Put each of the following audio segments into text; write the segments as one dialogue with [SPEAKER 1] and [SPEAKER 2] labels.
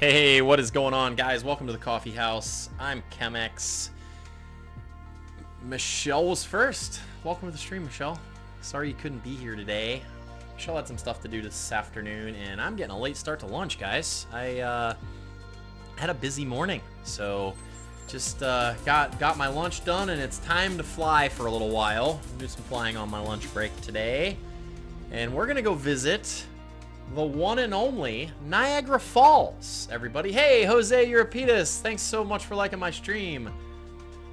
[SPEAKER 1] Hey, what is going on, guys? Welcome to the coffee house. I'm Chemex. Michelle was first. Welcome to the stream, Michelle. Sorry you couldn't be here today. Michelle had some stuff to do this afternoon, and I'm getting a late start to lunch, guys. I had a busy morning, so just got my lunch done, and it's time to fly for a little while. I'll do some flying on my lunch break today, and we're gonna go visit the one and only Niagara Falls, everybody. Hey, Jose Europetus, thanks so much for liking my stream.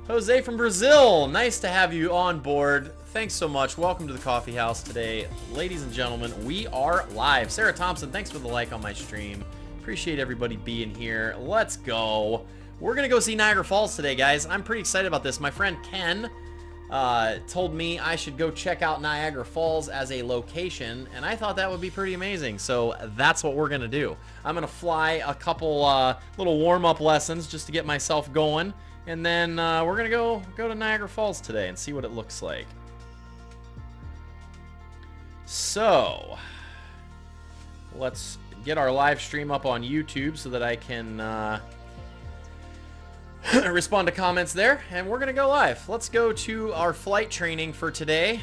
[SPEAKER 1] Jose from Brazil, nice to have you on board. Thanks so much. Welcome to the coffee house today. Ladies and gentlemen, we are live. Sarah Thompson, thanks for the like on my stream. Appreciate everybody being here. Let's go. We're gonna go see Niagara Falls today, guys. I'm pretty excited about this. My friend Ken told me I should go check out Niagara Falls as a location, and I thought that would be pretty amazing, so that's what we're gonna do. I'm gonna fly a couple little warm-up lessons just to get myself going, and then we're gonna go to Niagara Falls today and see what it looks like. So let's get our live stream up on YouTube so that I can respond to comments there, and we're gonna go live. Let's go to our flight training for today.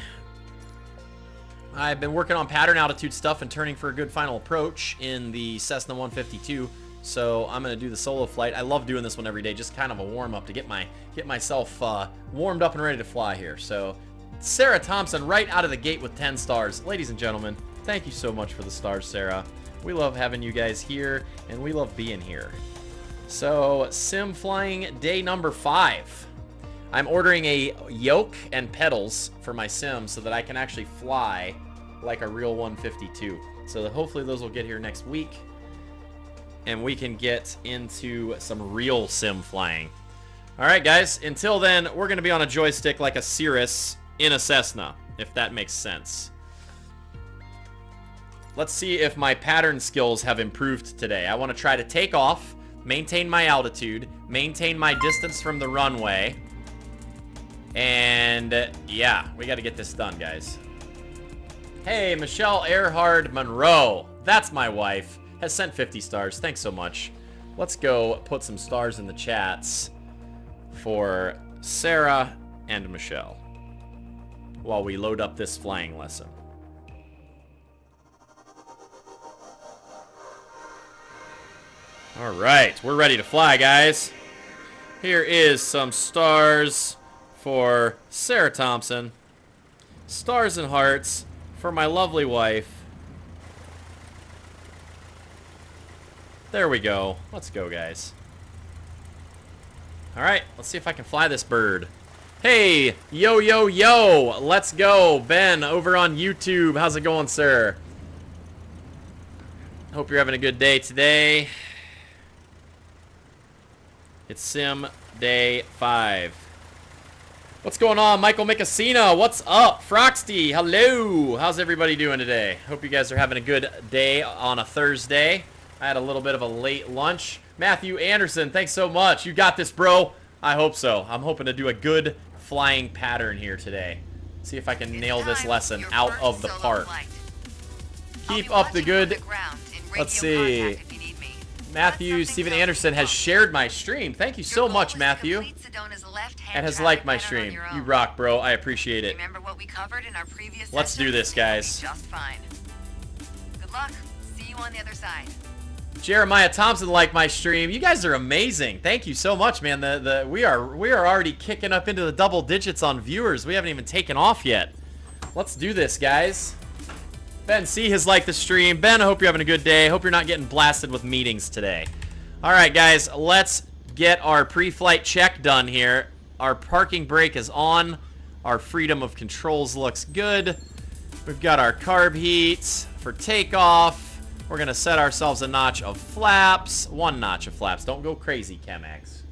[SPEAKER 1] I've been working on pattern altitude stuff and turning for a good final approach in the Cessna 152, so I'm gonna do the solo flight. I love doing this one every day, just kind of a warm-up to get myself warmed up and ready to fly here. So Sarah Thompson right out of the gate with 10 stars. Ladies and gentlemen, thank you so much for the stars, Sarah. We love having you guys here, and we love being here. So, sim flying day number 5. I'm ordering a yoke and pedals for my sim so that I can actually fly like a real 152. So hopefully those will get here next week, and we can get into some real sim flying. Alright guys, until then, we're going to be on a joystick like a Cirrus in a Cessna, if that makes sense. Let's see if my pattern skills have improved today. I want to try to take off, maintain my altitude, maintain my distance from the runway, and yeah, we got to get this done, guys. Hey, Michelle Earhart Monroe, that's my wife, has sent 50 stars. Thanks so much. Let's go put some stars in the chats for Sarah and Michelle while we load up this flying lesson. All right, we're ready to fly, guys. Here is some stars for Sarah Thompson. Stars and hearts for my lovely wife. There we go. Let's go, guys. All right, let's see if I can fly this bird. Hey, yo, yo, yo. Let's go. Ben, over on YouTube. How's it going, sir? Hope you're having a good day today. It's sim day 5. What's going on, Michael Micasina? What's up, Froxty? Hello. How's everybody doing today? Hope you guys are having a good day on a Thursday. I had a little bit of a late lunch. Matthew Anderson, thanks so much. You got this, bro. I hope so. I'm hoping to do a good flying pattern here today. See if I can nail this lesson out of the park. Keep up the good. Let's see. Matthew Steven Anderson has shared my stream. Thank you so much, Matthew. And has liked my stream. You rock, bro. I appreciate it. Let's do this, guys.
[SPEAKER 2] Good luck. See you on the other side.
[SPEAKER 1] Jeremiah Thompson liked my stream. You guys are amazing. Thank you so much, man. We are already kicking up into the double digits on viewers. We haven't even taken off yet. Let's do this, guys. Ben C has liked the stream. Ben, I hope you're having a good day. Hope you're not getting blasted with meetings today. All right, guys, let's get our pre-flight check done here. Our parking brake is on. Our freedom of controls looks good. We've got our carb heats for takeoff. We're going to set ourselves a notch of flaps. 1 notch of flaps. Don't go crazy, Chemex.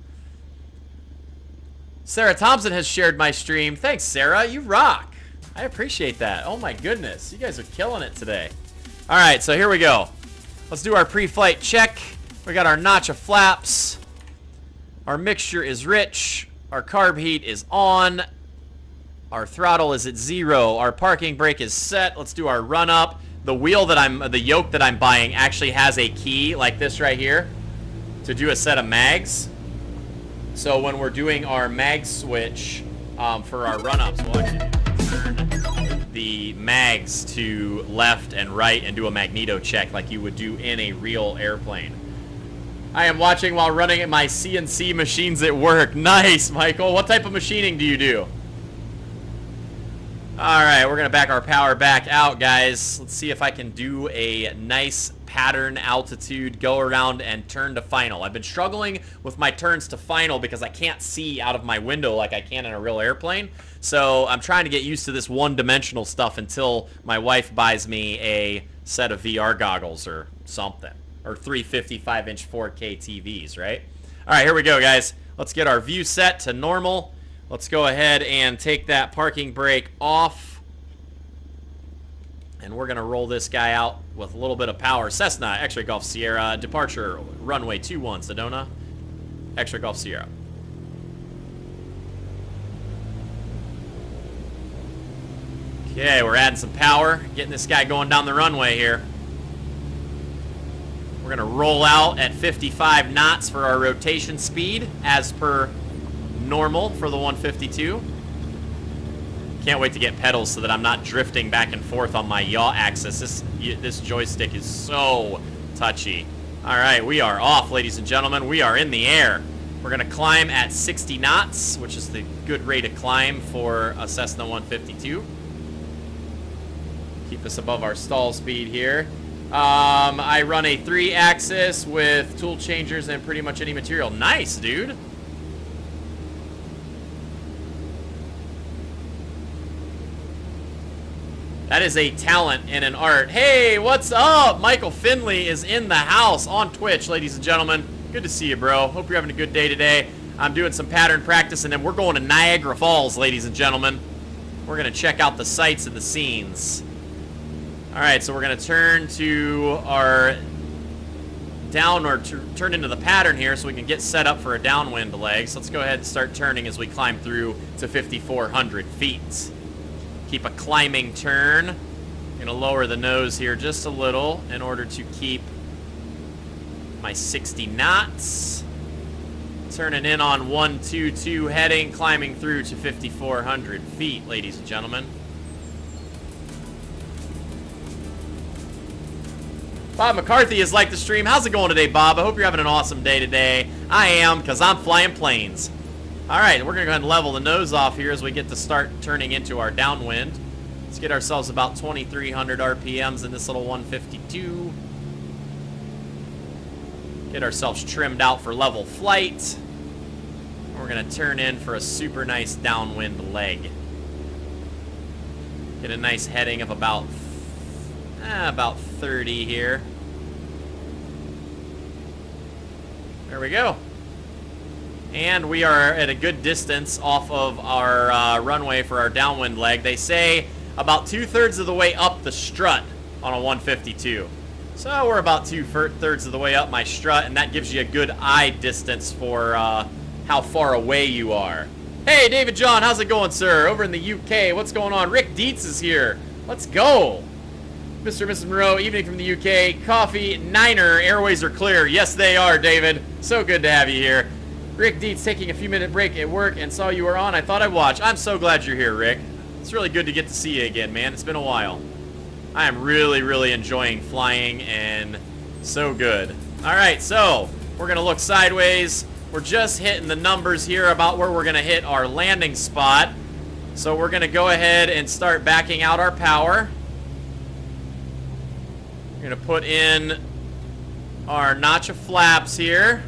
[SPEAKER 1] Sarah Thompson has shared my stream. Thanks, Sarah. You rock. I appreciate that. Oh my goodness. You guys are killing it today. All right, so here we go. Let's do our pre-flight check. We got our notch of flaps. Our mixture is rich. Our carb heat is on. Our throttle is at 0. Our parking brake is set. Let's do our run up. The yoke that I'm buying actually has a key like this right here. to do a set of mags. So when we're doing our mag switch for our run-ups, we'll actually turn the mags to left and right and do a magneto check like you would do in a real airplane. I am watching while running my CNC machines at work. Nice, Michael. What type of machining do you do? Alright, we're going to back our power back out, guys. Let's see if I can do a nice pattern altitude, go around and turn to final. I've been struggling with my turns to final because I can't see out of my window like I can in a real airplane. So I'm trying to get used to this one-dimensional stuff until my wife buys me a set of VR goggles or something. Or 355-inch 4K TVs, right? Alright, here we go, guys. Let's get our view set to normal. Let's go ahead and take that parking brake off. And we're going to roll this guy out with a little bit of power. Cessna, X-Ray Golf Sierra, departure, runway 21, Sedona, X-Ray Golf Sierra. Okay, we're adding some power, getting this guy going down the runway here. We're going to roll out at 55 knots for our rotation speed, as per normal for the 152. Can't wait to get pedals so that I'm not drifting back and forth on my yaw axis. This joystick is so touchy. Alright, we are off, ladies and gentlemen. We are in the air. We're going to climb at 60 knots, which is the good rate of climb for a Cessna 152. Keep us above our stall speed here. I run a 3-axis with tool changers and pretty much any material. Nice, dude. That is a talent and an art. Hey, what's up? Michael Finley is in the house on Twitch, ladies and gentlemen. Good to see you, bro. Hope you're having a good day today. I'm doing some pattern practice, and then we're going to Niagara Falls, ladies and gentlemen. We're going to check out the sights and the scenes. All right, so we're going to turn to our down, or turn into the pattern here so we can get set up for a downwind leg. So let's go ahead and start turning as we climb through to 5,400 feet. Keep a climbing turn. I'm going to lower the nose here just a little in order to keep my 60 knots. Turning in on 122 heading, climbing through to 5,400 feet, ladies and gentlemen. Bob McCarthy has liked the stream. How's it going today, Bob? I hope you're having an awesome day today. I am, because I'm flying planes. Alright, we're going to go ahead and level the nose off here as we get to start turning into our downwind. Let's get ourselves about 2,300 RPMs in this little 152. Get ourselves trimmed out for level flight. We're going to turn in for a super nice downwind leg. Get a nice heading of about 30 here. There we go. And we are at a good distance off of our runway for our downwind leg. They say about 2/3 of the way up the strut on a 152. So we're about 2/3 of the way up my strut, and that gives you a good eye distance for how far away you are. Hey, David John, how's it going, sir? Over in the UK, what's going on? Rick Dietz is here. Let's go. Mr. and Mrs. Monroe, evening from the UK. Coffee, Niner, airways are clear. Yes, they are, David. So good to have you here. Rick Dietz taking a few minute break at work and saw you were on. I thought I'd watch. I'm so glad you're here, Rick. It's really good to get to see you again, man. It's been a while. I am really, really enjoying flying, and so good. All right, so we're going to look sideways. We're just hitting the numbers here about where we're going to hit our landing spot. So we're going to go ahead and start backing out our power. We're going to put in our notch of flaps here.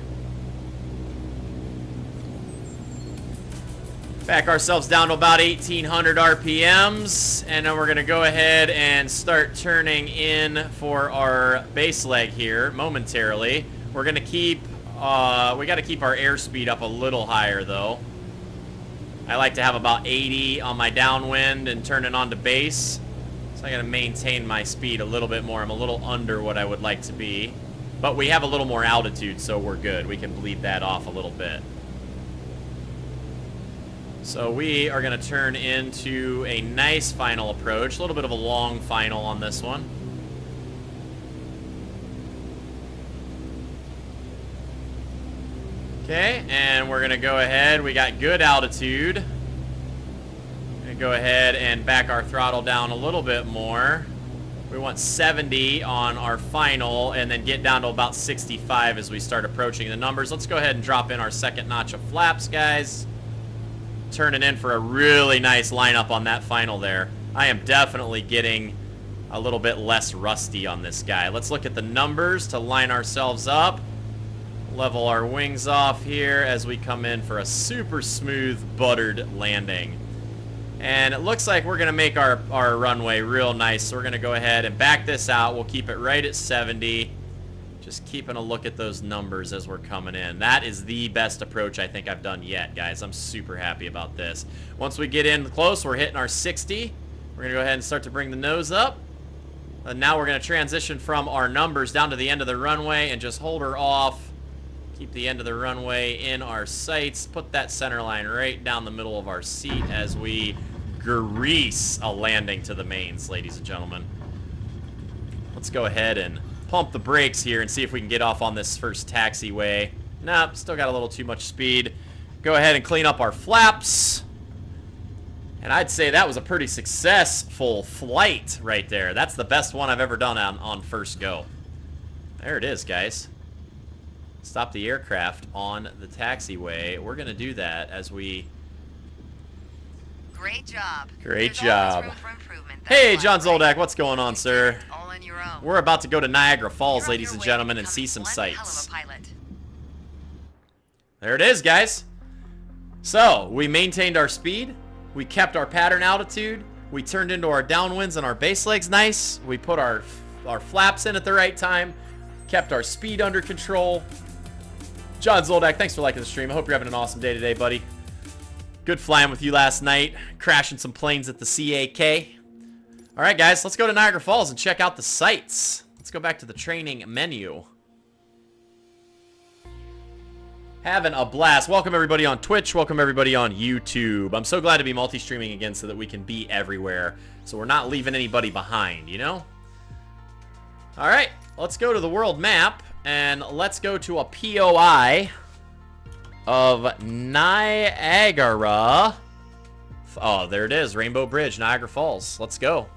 [SPEAKER 1] Back ourselves down to about 1,800 RPMs, and then we're going to go ahead and start turning in for our base leg here momentarily. We're going to keep, we got to keep our airspeed up a little higher though. I like to have about 80 on my downwind and turning on to base. So I got to maintain my speed a little bit more. I'm a little under what I would like to be, but we have a little more altitude, so we're good. We can bleed that off a little bit. So we are going to turn into a nice final approach. A little bit of a long final on this one. Okay, and we're gonna go ahead. We got good altitude. Gonna go ahead and back our throttle down a little bit more. We want 70 on our final, and then get down to about 65 as we start approaching the numbers. Let's go ahead and drop in our second notch of flaps, guys. Turning in for a really nice lineup on that final there. I am definitely getting a little bit less rusty on this guy. Let's look at the numbers to line ourselves up. Level our wings off here as we come in for a super smooth, buttered landing. And it looks like we're going to make our runway real nice. So we're going to go ahead and back this out. We'll keep it right at 70. Just keeping a look at those numbers as we're coming in. That is the best approach I think I've done yet, guys. I'm super happy about this. Once we get in close, we're hitting our 60. We're going to go ahead and start to bring the nose up. And now we're going to transition from our numbers down to the end of the runway and just hold her off. Keep the end of the runway in our sights. Put that center line right down the middle of our seat as we grease a landing to the mains, ladies and gentlemen. Let's go ahead and pump the brakes here and see if we can get off on this first taxiway. Nope, still got a little too much speed. Go ahead and clean up our flaps. And I'd say that was a pretty successful flight right there. That's the best one I've ever done on first go. There it is, guys. Stop the aircraft on the taxiway. We're going to do that as we...
[SPEAKER 2] Great job.
[SPEAKER 1] Great
[SPEAKER 2] There's
[SPEAKER 1] job.
[SPEAKER 2] always room for improvement.
[SPEAKER 1] Hey,
[SPEAKER 2] That's
[SPEAKER 1] John
[SPEAKER 2] why I'm
[SPEAKER 1] Zoldak, what's going on, sir?
[SPEAKER 2] all on your own.
[SPEAKER 1] We're about to go to Niagara Falls,
[SPEAKER 2] You're on
[SPEAKER 1] ladies
[SPEAKER 2] your
[SPEAKER 1] and
[SPEAKER 2] way
[SPEAKER 1] gentlemen,
[SPEAKER 2] to
[SPEAKER 1] and see some
[SPEAKER 2] becoming one hell
[SPEAKER 1] sights.
[SPEAKER 2] of a pilot.
[SPEAKER 1] There it is, guys. So, we maintained our speed. We kept our pattern altitude. We turned into our downwinds and our base legs nice. We put our flaps in at the right time. Kept our speed under control. John Zoldak, thanks for liking the stream. I hope you're having an awesome day today, buddy. Good flying with you last night. Crashing some planes at the CAK. All right, guys, let's go to Niagara Falls and check out the sights. Let's go back to the training menu. Having a blast. Welcome, everybody on Twitch. Welcome, everybody on YouTube. I'm so glad to be multi-streaming again so that we can be everywhere. So we're not leaving anybody behind, you know? All right, let's go to the world map. And let's go to a POI of Niagara. Oh, there it is. Rainbow Bridge, Niagara Falls. Let's go.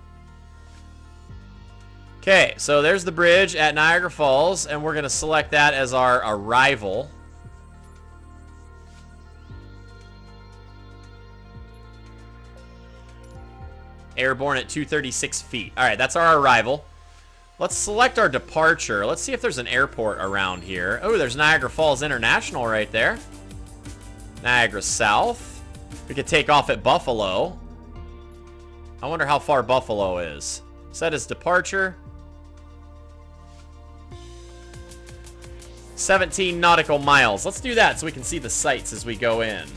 [SPEAKER 1] Okay, so there's the bridge at Niagara Falls, and we're going to select that as our arrival. Airborne at 236 feet. All right, that's our arrival. Let's select our departure. Let's see if there's an airport around here. Oh, there's Niagara Falls International right there. Niagara South. We could take off at Buffalo. I wonder how far Buffalo is. Set as departure. 17 nautical miles. Let's do that so we can see the sights as we go in.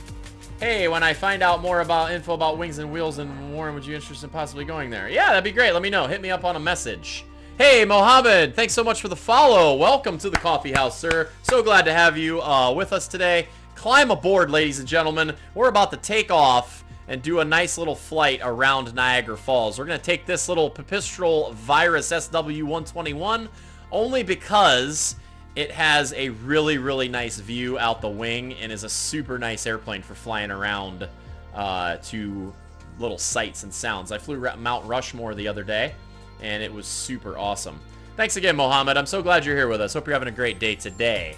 [SPEAKER 1] Hey, when I find out more about info about Wings and Wheels and Warren, would you be interested in possibly going there? Yeah, that'd be great. Let me know. Hit me up on a message. Hey, Mohammed, thanks so much for the follow. Welcome to the coffee house, sir. So glad to have you with us today. Climb aboard, ladies and gentlemen. We're about to take off and do a nice little flight around Niagara Falls. We're going to take this little Pipistrel Virus SW-121 only because it has a really, really nice view out the wing and is a super nice airplane for flying around to little sights and sounds. I flew Mount Rushmore the other day, and it was super awesome. Thanks again, Mohammed. I'm so glad you're here with us. Hope you're having a great day today.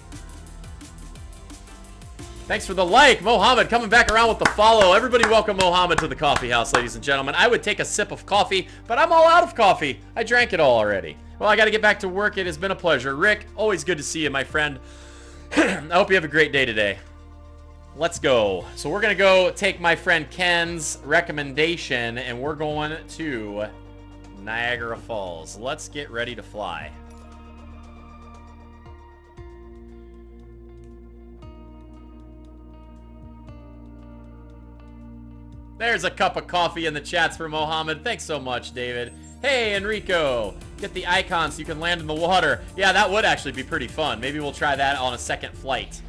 [SPEAKER 1] Thanks for the like. Mohammed coming back around with the follow. Everybody welcome Mohammed to the coffee house, ladies and gentlemen. I would take a sip of coffee, but I'm all out of coffee. I drank it all already. Well, I got to get back to work. It has been a pleasure. Rick, always good to see you, my friend. I hope you have a great day today. Let's go. So we're going to go take my friend Ken's recommendation, and we're going to Niagara Falls. Let's get ready to fly. There's a cup of coffee in the chats for Mohammed. Thanks so much, David. Hey, Enrico. Get the icon so you can land in the water. Yeah, that would actually be pretty fun. Maybe we'll try that on a second flight.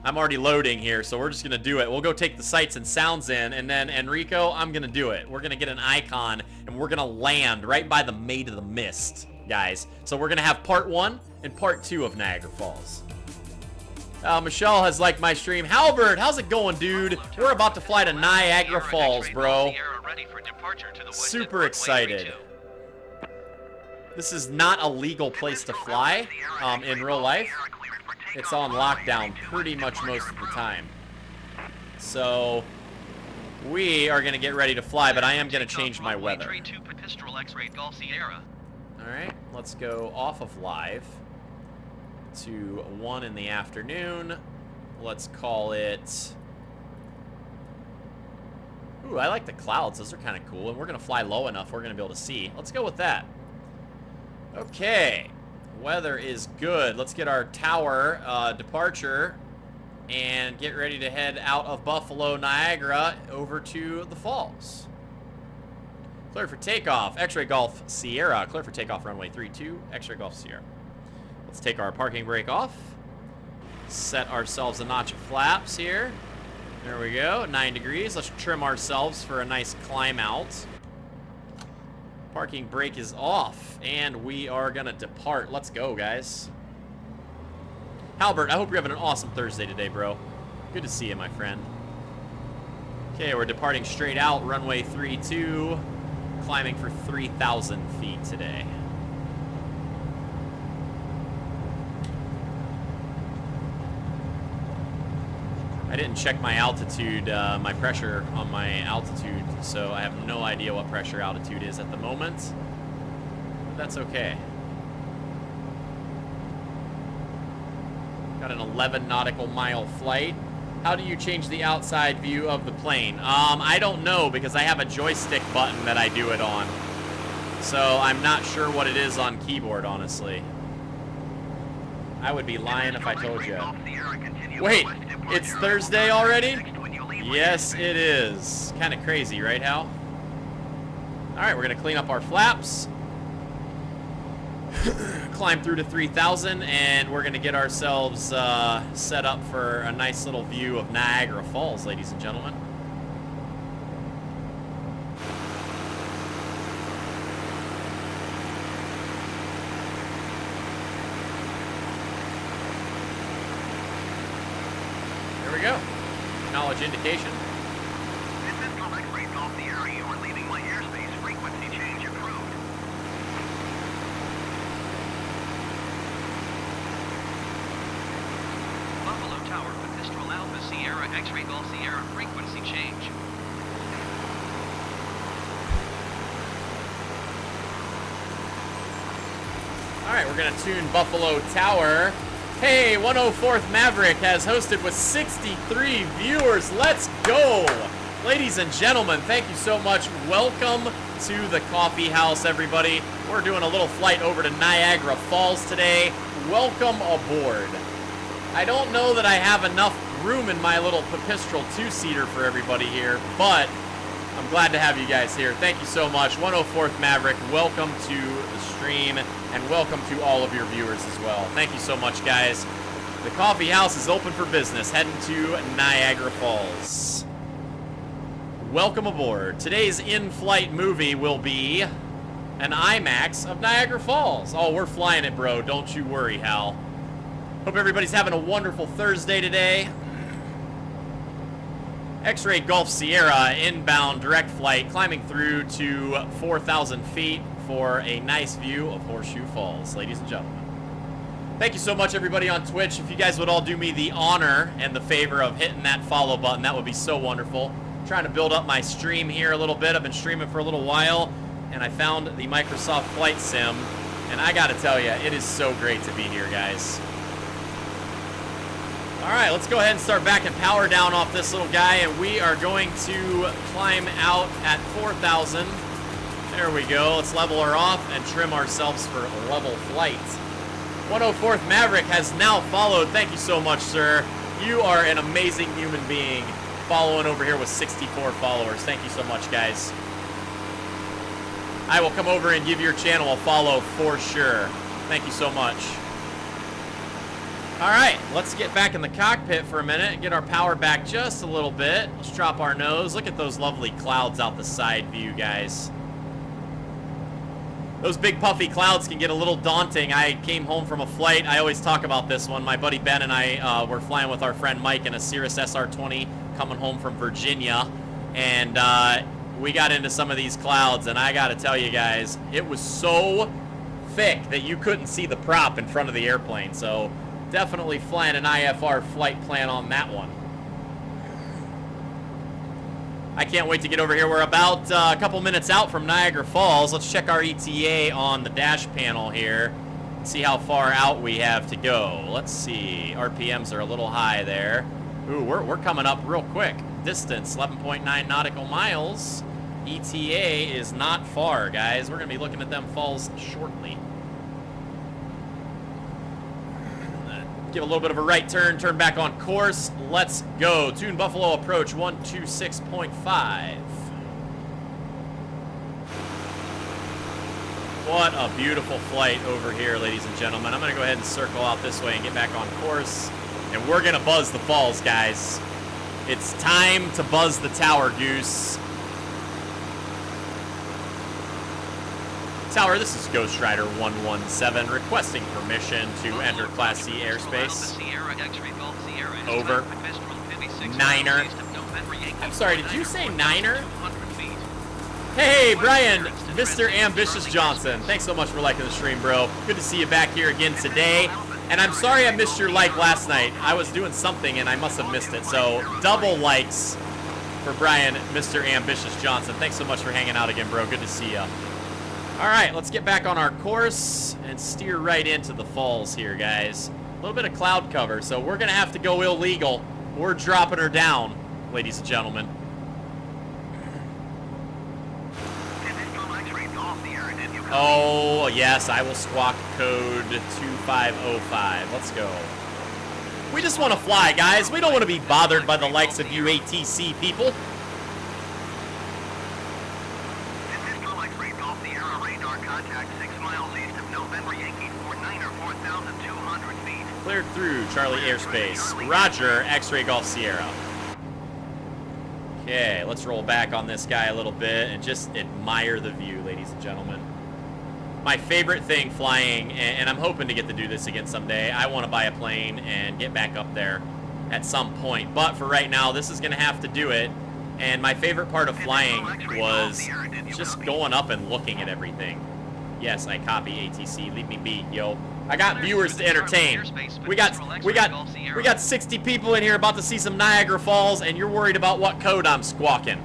[SPEAKER 1] I'm already loading here, so we're just going to do it. We'll go take the sights and sounds in, and then, Enrico, I'm going to do it. We're going to get an icon, and we're going to land right by the Maid of the Mist, guys. So we're going to have part 1 and part 2 of Niagara Falls. Michelle has liked my stream. Halbert, how's it going, dude? We're about to fly to Niagara Falls, bro. Super excited. This is not a legal place to fly in real life. It's on lockdown pretty much most of the time. So we are going to get ready to fly, but I am going to change my weather. Alright, let's go off of live to 1 in the afternoon. Let's call it... Ooh, I like the clouds. Those are kind of cool. And we're going to fly low enough we're going to be able to see. Let's go with that. Okay. Weather is good. Let's get our tower departure and get ready to head out of Buffalo, Niagara, over to the falls. Clear for takeoff. X-Ray Golf Sierra. Clear for takeoff, runway 32. X-Ray Golf Sierra. Let's take our parking brake off. Set ourselves a notch of flaps here. There we go. 9 degrees. Let's trim ourselves for a nice climb out. Parking brake is off, and we are going to depart. Let's go, guys. Halbert, I hope you're having an awesome Thursday today, bro. Good to see you, my friend. Okay, we're departing straight out. Runway 32. Climbing for 3,000 feet today. I didn't check my altitude, my pressure on my altitude, so I have no idea what pressure altitude is at the moment. But that's okay. Got an 11 nautical mile flight. How do you change the outside view of the plane? I don't know, because I have a joystick button that I do it on. So I'm not sure what it is on keyboard, honestly. I would be lying if I told you. Wait, it's Thursday already? Yes, it is. Kind of crazy, right, Hal? Alright, we're going to clean up our flaps. Climb through to 3,000, and we're going to get ourselves set up for a nice little view of Niagara Falls, ladies and gentlemen. There we go. Acknowledge indication.
[SPEAKER 3] This is X-Ray Golf Sierra. You are leaving my airspace. Frequency change approved.
[SPEAKER 4] Buffalo Tower, Pistol Alpha Sierra, X-Ray Golf Sierra, frequency change.
[SPEAKER 1] Alright, we're going to tune Buffalo Tower. Hey, 104th Maverick has hosted with 63 viewers. Let's go! Ladies and gentlemen, thank you so much. Welcome to the coffee house, everybody. We're doing a little flight over to Niagara Falls today. Welcome aboard. I don't know that I have enough room in my little Pipistrel 2-seater for everybody here, but I'm glad to have you guys here. Thank you so much. 104th Maverick, welcome to the stream, and welcome to all of your viewers as well. Thank you so much, guys. The coffee house is open for business, heading to Niagara Falls. Welcome aboard. Today's in-flight movie will be an IMAX of Niagara Falls. Oh, we're flying it, bro. Don't you worry, Hal. Hope everybody's having a wonderful Thursday today. X-Ray Golf Sierra, inbound direct flight, climbing through to 4,000 feet for a nice view of Horseshoe Falls, ladies and gentlemen. Thank you so much, everybody on Twitch. If you guys would all do me the honor and the favor of hitting that follow button, that would be so wonderful. I'm trying to build up my stream here a little bit. I've been streaming for a little while, and I found the Microsoft Flight Sim, and I gotta tell you, it is so great to be here, guys. Alright, let's go ahead and start backing power down off this little guy, and we are going to climb out at 4,000. There we go. Let's level her off and trim ourselves for level flight. 104th Maverick has now followed. Thank you so much, sir. You are an amazing human being, following over here with 64 followers. Thank you so much, guys. I will come over and give your channel a follow for sure. Thank you so much. Alright, let's get back in the cockpit for a minute and get our power back just a little bit. Let's drop our nose. Look at those lovely clouds out the side view, guys. Those big puffy clouds can get a little daunting. I came home from a flight. I always talk about this one. My buddy Ben and I were flying with our friend Mike in a Cirrus SR-20 coming home from Virginia. And we got into some of these clouds, and I gotta tell you guys, it was so thick that you couldn't see the prop in front of the airplane. So definitely flying an IFR flight plan on that one. I can't wait to get over here. We're about a couple minutes out from Niagara Falls. Let's check our ETA on the dash panel here. See how far out we have to go. Let's see. RPMs are a little high there. Ooh, we're coming up real quick. Distance, 11.9 nautical miles. ETA is not far, guys. We're going to be looking at them falls shortly. Give a little bit of a right turn, turn back on course. Let's go. Tune Buffalo approach 126.5. What a beautiful flight over here, ladies and gentlemen. I'm going to go ahead and circle out this way and get back on course. And we're going to buzz the falls, guys. It's time to buzz the tower, Goose. Tower, this is Ghost Rider 117 requesting permission to enter Class C airspace. Over. Niner. I'm sorry, did you say Niner? Hey, Brian, Mr. Ambitious Johnson. Thanks so much for liking the stream, bro. Good to see you back here again today. And I'm sorry I missed your like last night. I was doing something and I must have missed it. So, double likes for Brian, Mr. Ambitious Johnson. Thanks so much for hanging out again, bro. Good to see you. All right, let's get back on our course and steer right into the falls here, guys. A little bit of cloud cover, so we're going to have to go illegal. We're dropping her down, ladies and gentlemen. Oh, yes, I will squawk code 2505. Let's go. We just want to fly, guys. We don't want to be bothered by the likes of you ATC people. Cleared through Charlie airspace. Roger, X-Ray Golf Sierra. Okay, let's roll back on this guy a little bit and just admire the view, ladies and gentlemen. My favorite thing flying, and I'm hoping to get to do this again someday, I want to buy a plane and get back up there at some point. But for right now, this is going to have to do it. And my favorite part of flying was just going up and looking at everything. Yes, I copy ATC. Leave me be, yo. I got viewers to entertain. We got 60 people in here about to see some Niagara Falls, and you're worried about what code I'm squawking.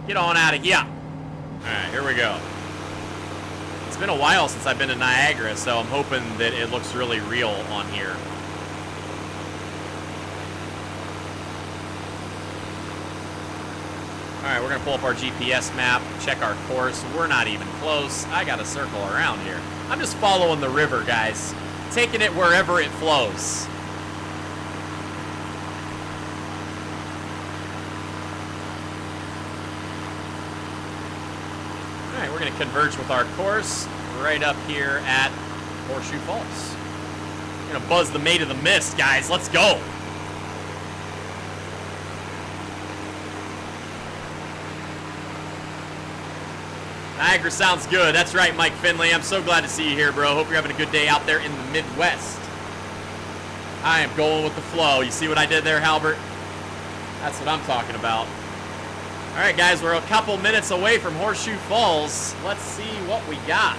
[SPEAKER 1] Get on out of here. All right, here we go. It's been a while since I've been to Niagara, so I'm hoping that it looks really real on here. All right, we're gonna pull up our GPS map, check our course. We're not even close. I gotta circle around here. I'm just following the river, guys. Taking it wherever it flows. All right, we're gonna converge with our course right up here at Horseshoe Falls. We're gonna buzz the Maid of the Mist, guys. Let's go. Niagara sounds good. That's right, Mike Finley. I'm so glad to see you here, bro. Hope you're having a good day out there in the Midwest. I am going with the flow. You see what I did there, Halbert? That's what I'm talking about. All right, guys, we're a couple minutes away from Horseshoe Falls. Let's see what we got.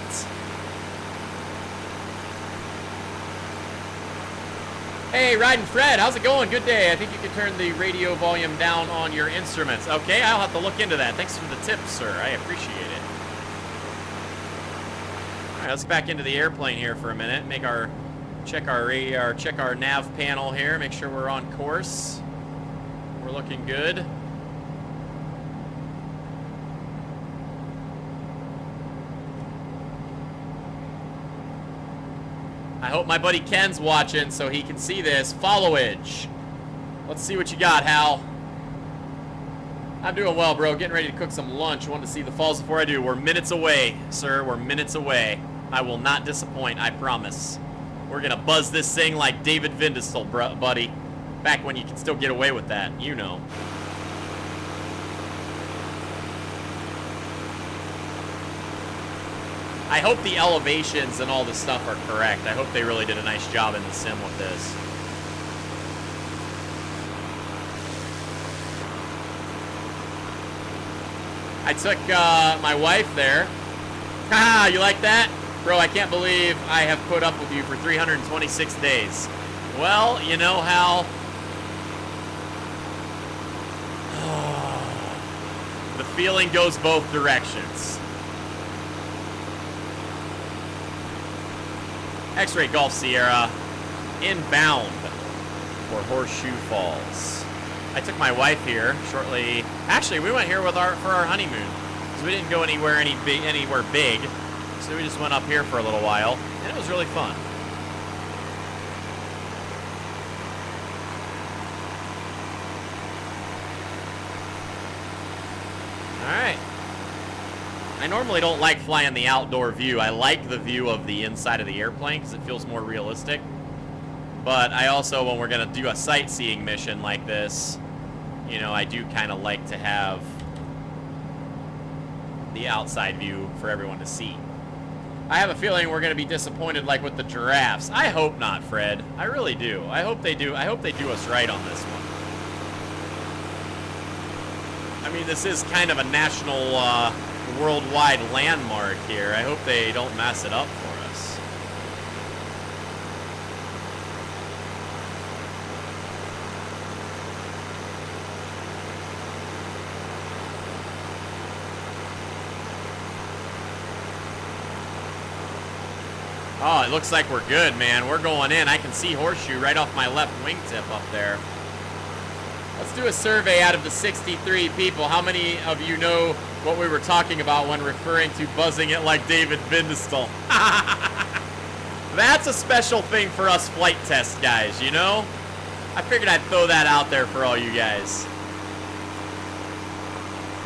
[SPEAKER 1] Hey, Riding Fred, how's it going? Good day. I think you can turn the radio volume down on your instruments. Okay, I'll have to look into that. Thanks for the tip, sir. I appreciate it. All right, let's get back into the airplane here for a minute. Check our radar, check our nav panel here. Make sure we're on course. We're looking good. I hope my buddy Ken's watching so he can see this. Followage. Let's see what you got, Hal. I'm doing well, bro. Getting ready to cook some lunch. Wanted to see the falls before I do. We're minutes away, sir. We're minutes away. I will not disappoint, I promise. We're going to buzz this thing like David Vindesel, buddy. Back when you can still get away with that, you know. I hope the elevations and all this stuff are correct. I hope they really did a nice job in the sim with this. I took my wife there. Haha, you like that? Bro, I can't believe I have put up with you for 326 days. Well, you know how... the feeling goes both directions. X-Ray Golf Sierra, inbound for Horseshoe Falls. I took my wife here shortly. Actually, we went here with for our honeymoon, because we didn't go anywhere big. So we just went up here for a little while, and it was really fun. Alright. I normally don't like flying the outdoor view. I like the view of the inside of the airplane because it feels more realistic. But I also, when we're going to do a sightseeing mission like this, you know, I do kind of like to have the outside view for everyone to see. I have a feeling we're going to be disappointed like with the giraffes. I hope not, Fred. I really do. I hope they do. I hope they do us right on this one. I mean, this is kind of a national, worldwide landmark here. I hope they don't mess it up for us. Oh, it looks like we're good, man. We're going in. I can see Horseshoe right off my left wingtip up there. Let's do a survey out of the 63 people. How many of you know what we were talking about when referring to buzzing it like David Bindestall? That's a special thing for us flight test guys, you know? I figured I'd throw that out there for all you guys.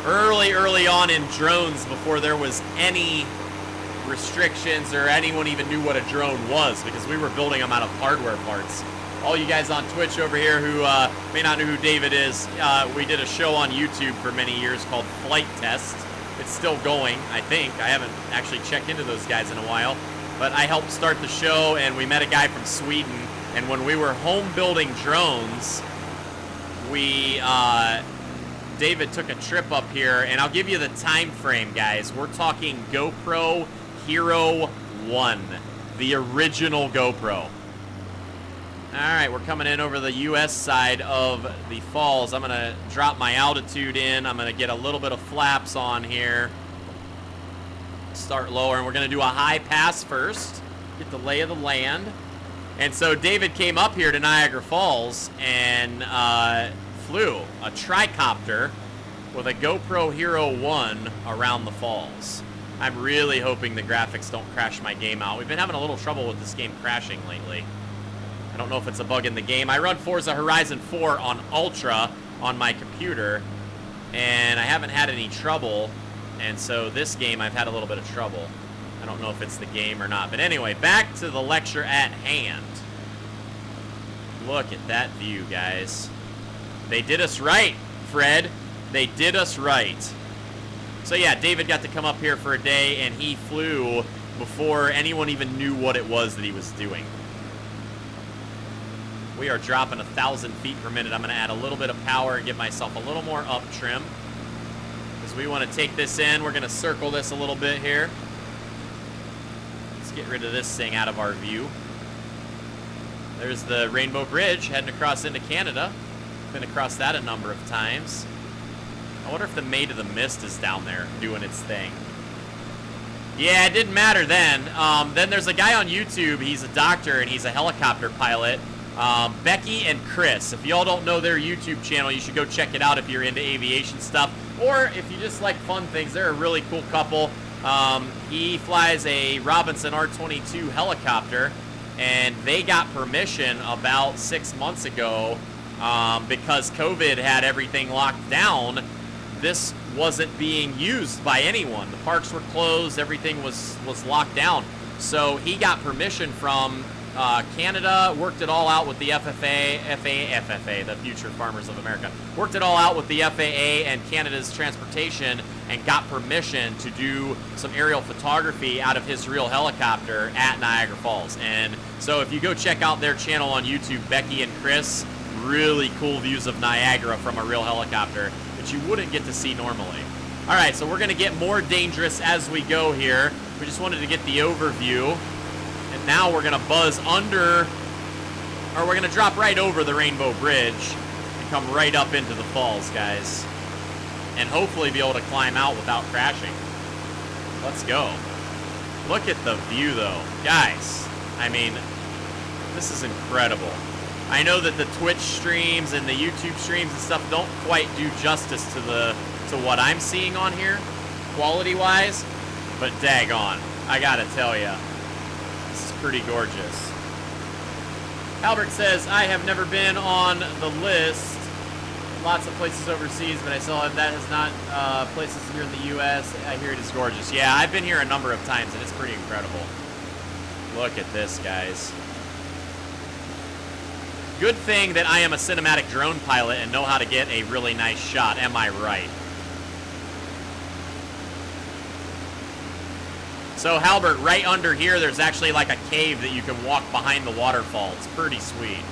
[SPEAKER 1] Early on in drones, before there was any restrictions or anyone even knew what a drone was, because we were building them out of hardware parts. All you guys on Twitch over here who may not know who David is, we did a show on YouTube for many years called Flight Test. It's still going, I think. I haven't actually checked into those guys in a while. But I helped start the show, and we met a guy from Sweden. And when we were home building drones, David took a trip up here, and I'll give you the time frame, guys. We're talking GoPro Hero 1, the original GoPro. Alright, we're coming in over the US side of the falls. I'm going to drop my altitude in. I'm going to get a little bit of flaps on here. Start lower, and we're going to do a high pass first. Get the lay of the land. And so David came up here to Niagara Falls and flew a tricopter with a GoPro Hero 1 around the falls. I'm really hoping the graphics don't crash my game out. We've been having a little trouble with this game crashing lately. I don't know if it's a bug in the game. I run Forza Horizon 4 on Ultra on my computer, and I haven't had any trouble, and so this game I've had a little bit of trouble. I don't know if it's the game or not. But anyway, back to the lecture at hand. Look at that view, guys. They did us right, Fred. They did us right. So yeah, David got to come up here for a day, and he flew before anyone even knew what it was that he was doing. We are dropping 1,000 feet per minute. I'm going to add a little bit of power and give myself a little more up trim, because we want to take this in. We're going to circle this a little bit here. Let's get rid of this thing out of our view. There's the Rainbow Bridge heading across into Canada. Been across that a number of times. I wonder if the Maid of the Mist is down there doing its thing. Yeah, it didn't matter then. Then there's a guy on YouTube. He's a doctor and he's a helicopter pilot. Becky and Chris. If y'all don't know their YouTube channel, you should go check it out if you're into aviation stuff. Or if you just like fun things, they're a really cool couple. He flies a Robinson R-22 helicopter, and they got permission about 6 months ago because COVID had everything locked down. This wasn't being used by anyone. The parks were closed. Everything was locked down. So he got permission from Canada worked it all out with the FFA, the Future Farmers of America, worked it all out with the FAA and Canada's transportation and got permission to do some aerial photography out of his real helicopter at Niagara Falls. And so if you go check out their channel on YouTube, Becky and Chris, really cool views of Niagara from a real helicopter that you wouldn't get to see normally. All right, so we're going to get more dangerous as we go here. We just wanted to get the overview. And now we're going to buzz under, or we're going to drop right over the Rainbow Bridge and come right up into the falls, guys. And hopefully be able to climb out without crashing. Let's go. Look at the view, though. Guys, I mean, this is incredible. I know that the Twitch streams and the YouTube streams and stuff don't quite do justice to what I'm seeing on here, quality-wise, but daggone, I gotta tell ya, this is pretty gorgeous. Albert says, I have never been on the list. Lots of places overseas, but I still have that is not places here in the U.S. I hear it is gorgeous. Yeah, I've been here a number of times, and it's pretty incredible. Look at this, guys. Good thing that I am a cinematic drone pilot and know how to get a really nice shot. Am I right? So, Halbert, right under here, there's actually like a cave that you can walk behind the waterfall. It's pretty sweet.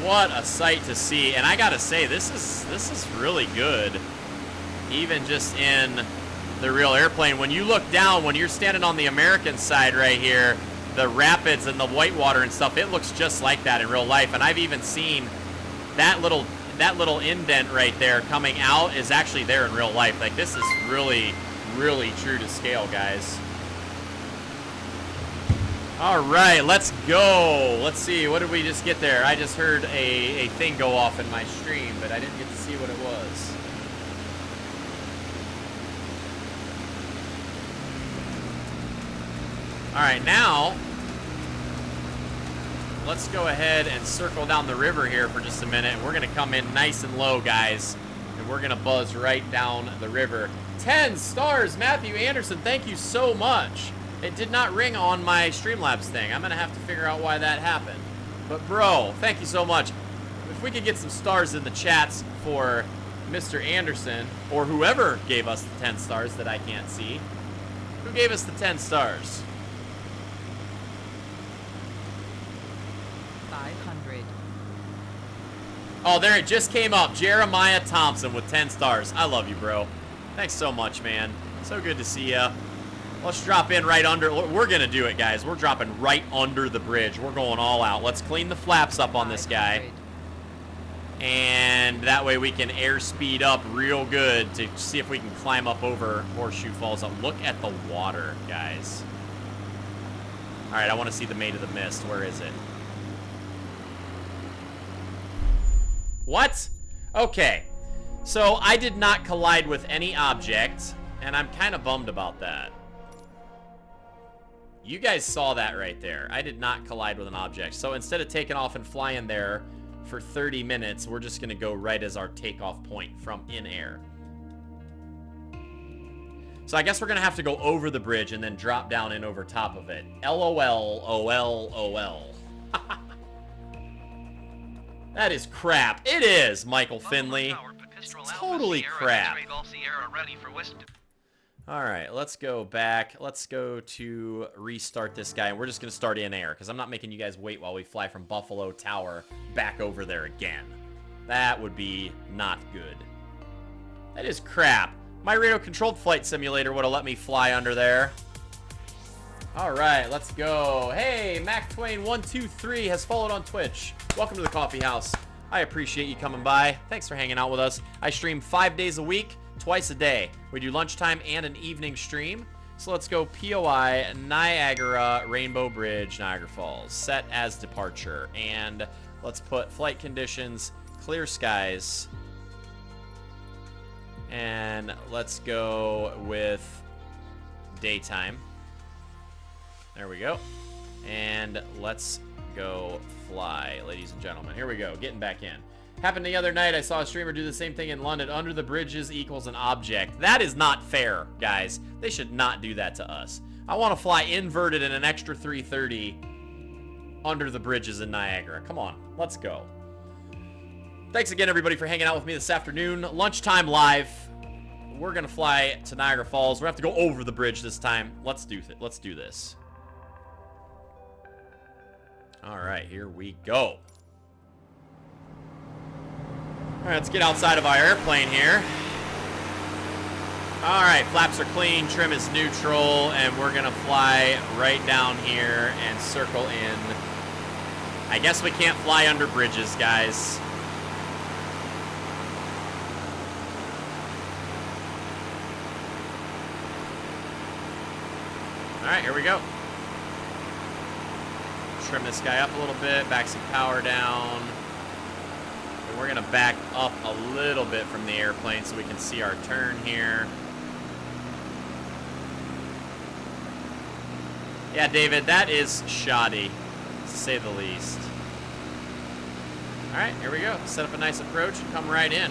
[SPEAKER 1] What a sight to see. And I gotta say, this is really good. Even just in the real airplane. When you look down, when you're standing on the American side right here, the rapids and the whitewater and stuff, it looks just like that in real life. And I've even seen that little indent right there coming out is actually there in real life. Like, this is really, really true to scale, guys. All right, let's go. Let's see, what did we just get there? I just heard a thing go off in my stream, but I didn't get to see what it was. All right, now, let's go ahead and circle down the river here for just a minute. We're going to come in nice and low, guys, and we're going to buzz right down the river. 10 stars, Matthew Anderson. Thank you so much. It did not ring on my Streamlabs thing. I'm going to have to figure out why that happened. But, bro, thank you so much. If we could get some stars in the chats for Mr. Anderson, or whoever gave us the 10 stars that I can't see. Who gave us the 10 stars?
[SPEAKER 5] 500.
[SPEAKER 1] Oh, there it just came up. Jeremiah Thompson with 10 stars. I love you, bro. Thanks so much, man. So good to see ya. Let's drop in right under. We're going to do it, guys. We're dropping right under the bridge. We're going all out. Let's clean the flaps up on this guy. And that way we can airspeed up real good to see if we can climb up over Horseshoe Falls. Look at the water, guys. All right, I want to see the Maid of the Mist. Where is it? What? Okay. So I did not collide with any object, and I'm kind of bummed about that. You guys saw that right there. I did not collide with an object. So instead of taking off and flying there for 30 minutes, we're just going to go right as our takeoff point from in air. So I guess we're going to have to go over the bridge and then drop down in over top of it. LOL, OL, OL. That is crap. It is, Michael Finley. It's totally crap. All right, let's go back. Let's go to restart this guy. And we're just going to start in air because I'm not making you guys wait while we fly from Buffalo Tower back over there again. That would be not good. That is crap. My radio-controlled flight simulator would have let me fly under there. All right, let's go. Hey, MacTwain123 has followed on Twitch. Welcome to the coffee house. I appreciate you coming by. Thanks for hanging out with us. I stream 5 days a week. Twice a day. We do lunchtime and an evening stream. So let's go POI, Niagara, Rainbow Bridge, Niagara Falls. Set as departure. And let's put flight conditions, clear skies. And let's go with daytime. There we go. And let's go fly, ladies and gentlemen. Here we go, getting back in. Happened the other night. I saw a streamer do the same thing in London. Under the bridges equals an object. That is not fair, guys. They should not do that to us. I want to fly inverted in an extra 330 under the bridges in Niagara. Come on, let's go. Thanks again, everybody, for hanging out with me this afternoon. Lunchtime live. We're going to fly to Niagara Falls. We're going to have to go over the bridge this time. Let's do this. All right, here we go. All right, let's get outside of our airplane here. All right, flaps are clean, trim is neutral, and we're gonna fly right down here and circle in. I guess we can't fly under bridges, guys. All right, here we go. Trim this guy up a little bit, back some power down. And we're gonna back up a little bit from the airplane so we can see our turn here. Yeah, David, that is shoddy, to say the least. All right, here we go. Set up a nice approach and come right in.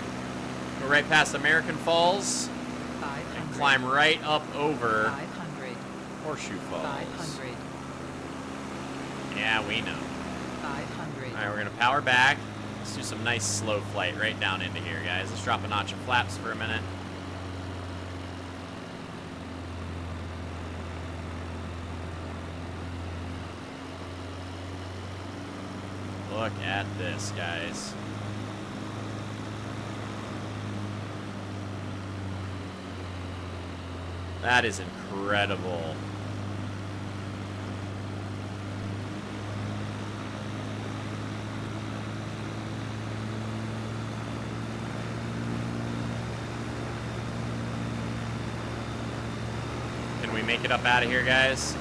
[SPEAKER 1] Go right past American Falls and climb right up over
[SPEAKER 5] 500.
[SPEAKER 1] Horseshoe Falls.
[SPEAKER 5] 500.
[SPEAKER 1] Yeah, we know.
[SPEAKER 5] 500.
[SPEAKER 1] All right, we're gonna power back. Let's do some nice slow flight right down into here, guys. Let's drop a notch of flaps for a minute. Look at this, guys. That is incredible. Can we make it up out of here, guys?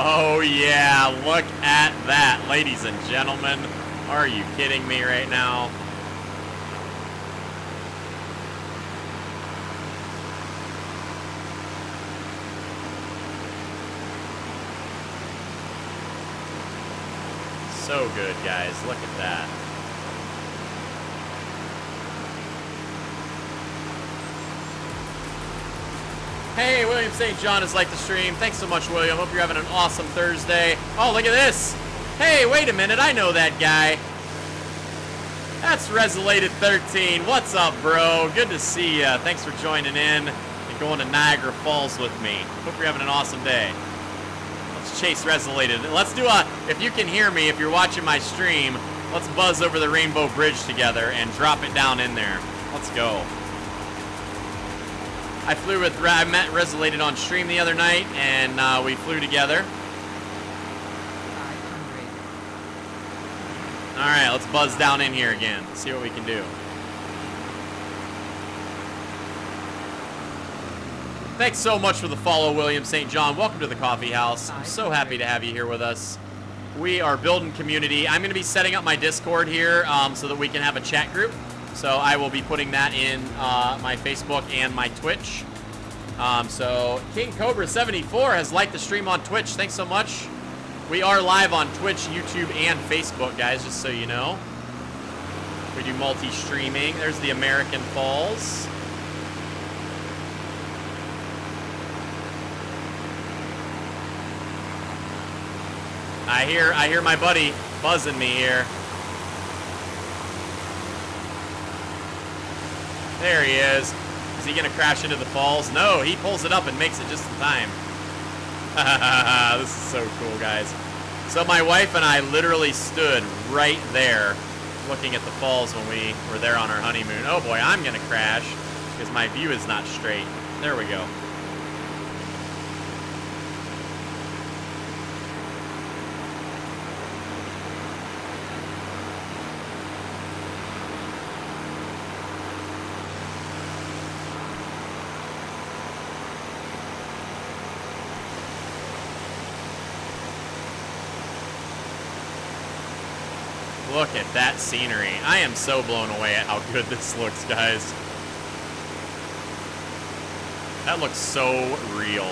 [SPEAKER 1] Oh yeah, look at that, ladies and gentlemen. Are you kidding me right now? So good, guys. Look at that. Hey, William St. John has liked the stream. Thanks so much, William. Hope you're having an awesome Thursday. Oh, look at this. Hey, wait a minute. I know that guy. That's Resolated13. What's up, bro? Good to see ya. Thanks for joining in and going to Niagara Falls with me. Hope you're having an awesome day. Let's chase Resolated. Let's do a, if you can hear me, if you're watching my stream, let's buzz over the Rainbow Bridge together and drop it down in there. Let's go. I met Resolated on stream the other night, and we flew together.
[SPEAKER 5] 500.
[SPEAKER 1] All right, let's buzz down in here again. See what we can do. Thanks so much for the follow, William St. John. Welcome to the coffee house. I'm so happy to have you here with us. We are building community. I'm going to be setting up my Discord here so that we can have a chat group. So I will be putting that in my Facebook and my Twitch. So King Cobra 74 has liked the stream on Twitch. Thanks so much. We are live on Twitch, YouTube, and Facebook, guys, just so you know. We do multi-streaming. There's the American Falls. I hear my buddy buzzing me here. There he is. Is he gonna crash into the falls? No, he pulls it up and makes it just in time. This is so cool, guys. So my wife and I literally stood right there looking at the falls when we were there on our honeymoon. Oh boy, I'm gonna crash because my view is not straight. There we go. Look at that scenery. I am so blown away at how good this looks, guys. That looks so real.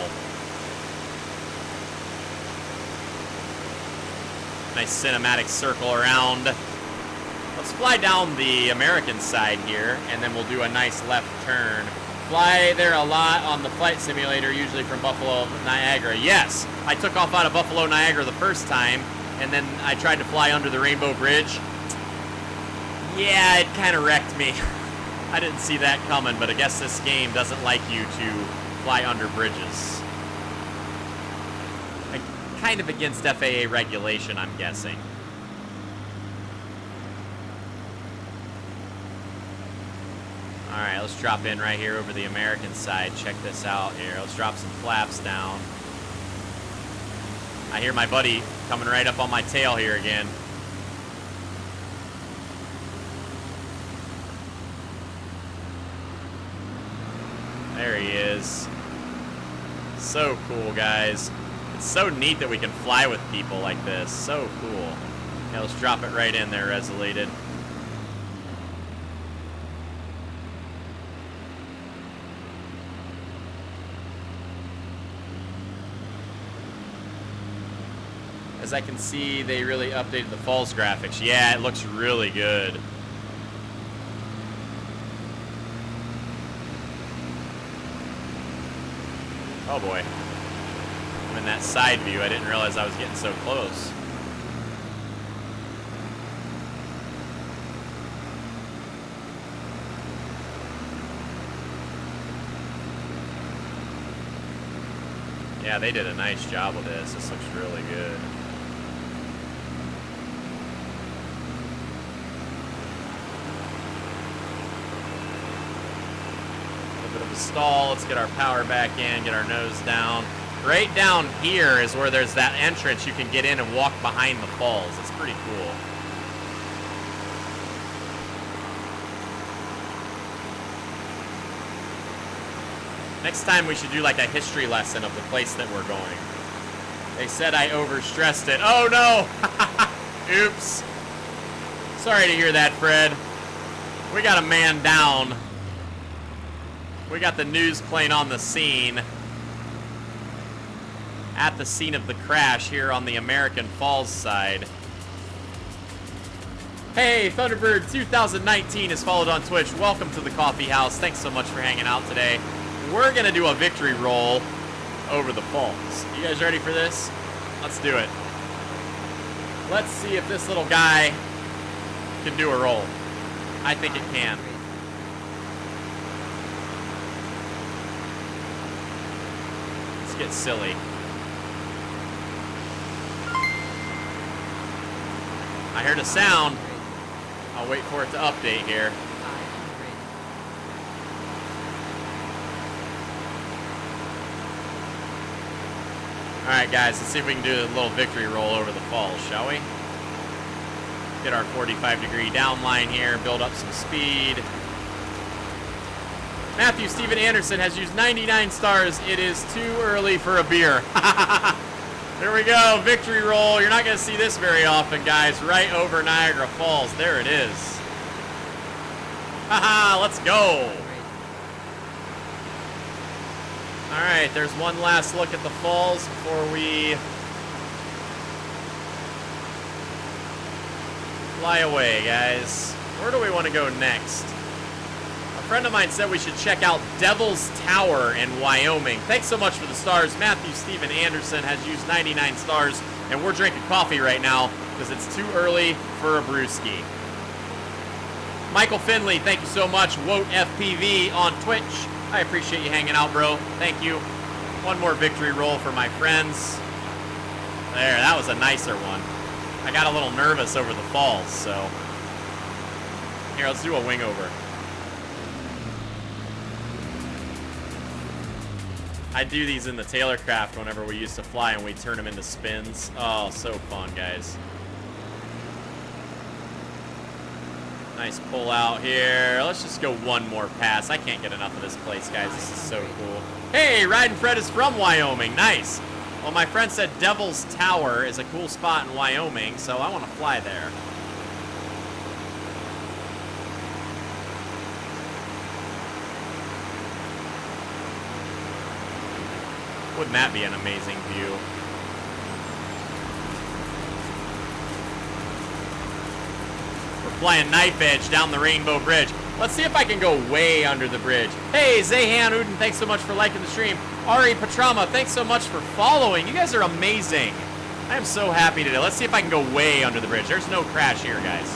[SPEAKER 1] Nice cinematic circle around. Let's fly down the American side here, and then we'll do a nice left turn. Fly there a lot on the flight simulator, usually from Buffalo, Niagara. Yes, I took off out of Buffalo, Niagara the first time, and then I tried to fly under the Rainbow Bridge. Yeah, it kind of wrecked me. I didn't see that coming, but I guess this game doesn't like you to fly under bridges. Kind of against FAA regulation, I'm guessing. Alright, let's drop in right here over the American side. Check this out here. Let's drop some flaps down. I hear my buddy coming right up on my tail here again. There he is. So cool, guys. It's so neat that we can fly with people like this. So cool. Yeah, let's drop it right in there, Resolated. As I can see, they really updated the falls graphics. Yeah, it looks really good. Oh boy. I'm in that side view. I didn't realize I was getting so close. Yeah, they did a nice job with this. This looks really good. Bit of a stall. Let's get our power back in, get our nose down. Right down here is where there's that entrance you can get in and walk behind the falls. It's pretty cool. Next time we should do like a history lesson of the place that we're going. They said I overstressed it. Oh no! Oops. Sorry to hear that, Fred. We got a man down. We got the news plane on the scene. At the scene of the crash here on the American Falls side. Hey, Thunderbird 2019 is followed on Twitch. Welcome to the coffee house. Thanks so much for hanging out today. We're gonna do a victory roll over the falls. You guys ready for this? Let's do it. Let's see if this little guy can do a roll. I think it can. Get silly. I heard a sound. I'll wait for it to update here. Alright guys, let's see if we can do a little victory roll over the falls, shall we? Get our 45-degree down line here, build up some speed. Matthew Steven Anderson has used 99 stars. It is too early for a beer. There we go. Victory roll. You're not going to see this very often, guys. Right over Niagara Falls. There it is. Haha, let's go. All right, there's one last look at the falls before we fly away, guys. Where do we want to go next? A friend of mine said we should check out Devil's Tower in Wyoming. Thanks so much for the stars. Matthew Steven Anderson has used 99 stars, and we're drinking coffee right now because it's too early for a brewski. Michael Finley, thank you so much. Wote FPV on Twitch. I appreciate you hanging out, bro. Thank you. One more victory roll for my friends. There, that was a nicer one. I got a little nervous over the falls, so. Here, let's do a wing over. I do these in the Taylorcraft whenever we used to fly and we turn them into spins. Oh, so fun, guys. Nice pull out here. Let's just go one more pass. I can't get enough of this place, guys. This is so cool. Hey, Riding Fred is from Wyoming. Nice. Well, my friend said Devil's Tower is a cool spot in Wyoming, so I want to fly there. Wouldn't that be an amazing view? We're flying knife edge down the Rainbow Bridge. Let's see if I can go way under the bridge. Hey, Zahan Uden, thanks so much for liking the stream. Ari Patrama, thanks so much for following. You guys are amazing. I am so happy today. Let's see if I can go way under the bridge. There's no crash here, guys.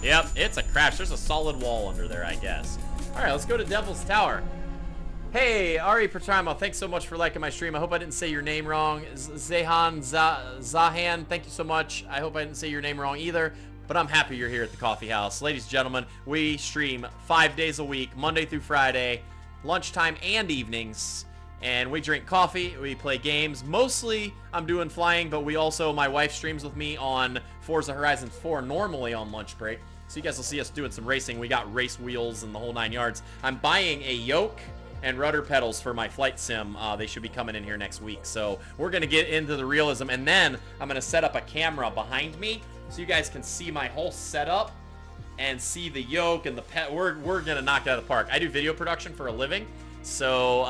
[SPEAKER 1] Yep, it's a crash. There's a solid wall under there, I guess. All right, let's go to Devil's Tower. Hey, Ari Patrama, thanks so much for liking my stream. I hope I didn't say your name wrong. Zahan, thank you so much. I hope I didn't say your name wrong either. But I'm happy you're here at the coffee house. Ladies and gentlemen, we stream 5 days a week, Monday through Friday, lunchtime and evenings. And we drink coffee, we play games. Mostly, I'm doing flying, but we also, my wife streams with me on Forza Horizon 4, normally on lunch break. So you guys will see us doing some racing. We got race wheels and the whole 9 yards. I'm buying a yoke and rudder pedals for my flight sim. They should be coming in here next week. So we're going to get into the realism. And then I'm going to set up a camera behind me so you guys can see my whole setup and see the yoke and the pet. We're going to knock it out of the park. I do video production for a living. So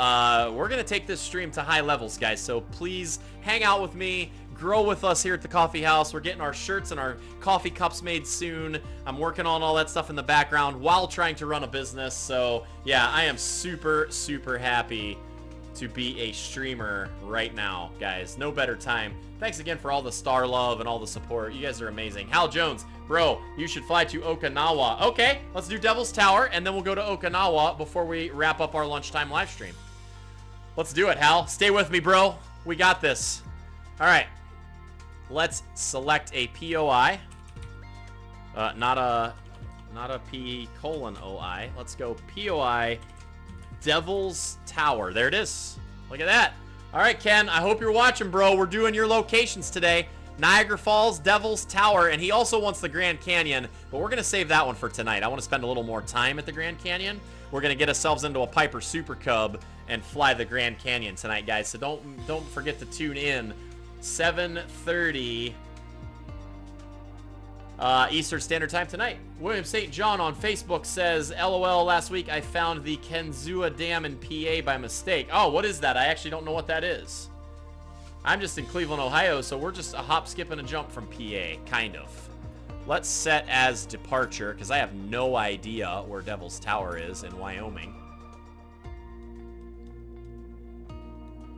[SPEAKER 1] we're going to take this stream to high levels, guys. So please hang out with me. Grow with us here at the coffee house. We're getting our shirts and our coffee cups made soon. I'm working on all that stuff in the background while trying to run a business. So yeah, I am super, super happy to be a streamer right now, guys. No better time. Thanks again for all the star love and all the support. You guys are amazing. Hal Jones, bro, you should fly to Okinawa. Okay, let's do Devil's Tower, and then we'll go to Okinawa before we wrap up our lunchtime live stream. Let's do it, Hal. Stay with me, bro. We got this. All right. Let's select a POI. Not a P::OI. Let's go POI Devil's Tower. There it is. Look at that. All right, Ken, I hope you're watching, bro. We're doing your locations today. Niagara Falls, Devil's Tower, and he also wants the Grand Canyon, but we're going to save that one for tonight. I want to spend a little more time at the Grand Canyon. We're going to get ourselves into a Piper Super Cub and fly the Grand Canyon tonight, guys. So don't forget to tune in. 7:30 Eastern Standard Time tonight. William St. John on Facebook says, LOL, last week I found the Kenzua Dam in PA by mistake. Oh, what is that? I actually don't know what that is. I'm just in Cleveland, Ohio, so we're just a hop, skip, and a jump from PA, kind of. Let's set as departure, because I have no idea where Devil's Tower is in Wyoming.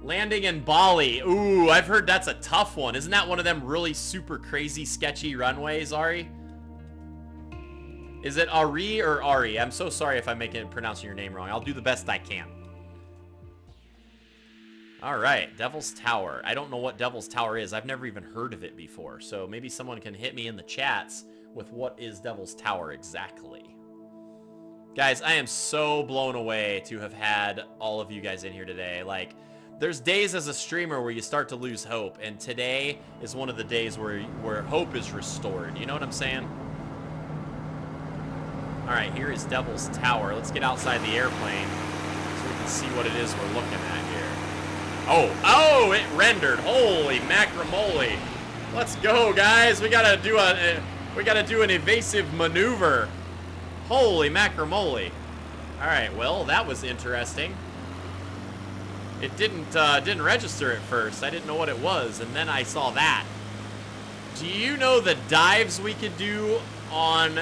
[SPEAKER 1] Landing in Bali. Ooh, I've heard that's a tough one. Isn't that one of them really super crazy, sketchy runways, Ari? Is it Ari or Ari? I'm so sorry if I'm pronouncing your name wrong. I'll do the best I can. All right, Devil's Tower. I don't know what Devil's Tower is. I've never even heard of it before. So maybe someone can hit me in the chats with what is Devil's Tower exactly. Guys, I am so blown away to have had all of you guys in here today. Like, there's days as a streamer where you start to lose hope, and today is one of the days where hope is restored. You know what I'm saying? All right, here is Devil's Tower. Let's get outside the airplane so we can see what it is we're looking at here. Oh, it rendered. Holy macramole. Let's go, guys. We gotta do an evasive maneuver. Holy macramole. All right, well, that was interesting. It didn't register at first. I didn't know what it was, and then I saw that. Do you know the dives we could do on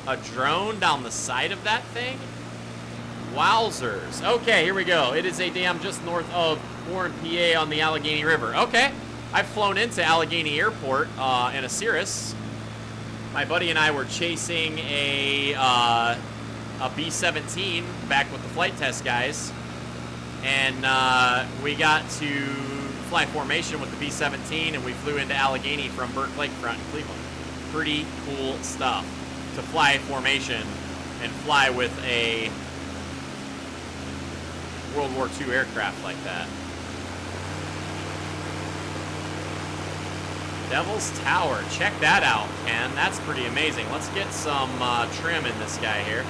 [SPEAKER 1] a drone down the side of that thing? Wowzers. Okay, here we go. It is a dam just north of Warren, PA on the Allegheny River. Okay, I've flown into Allegheny Airport in a Cirrus. My buddy and I were chasing a B-17 back with the flight test guys, and we got to fly formation with the B-17, and we flew into Allegheny from Burke Lakefront in Cleveland. Pretty cool stuff to fly formation and fly with a World War II aircraft like that. Devil's Tower, check that out, Ken. That's pretty amazing. Let's get some trim in this guy here.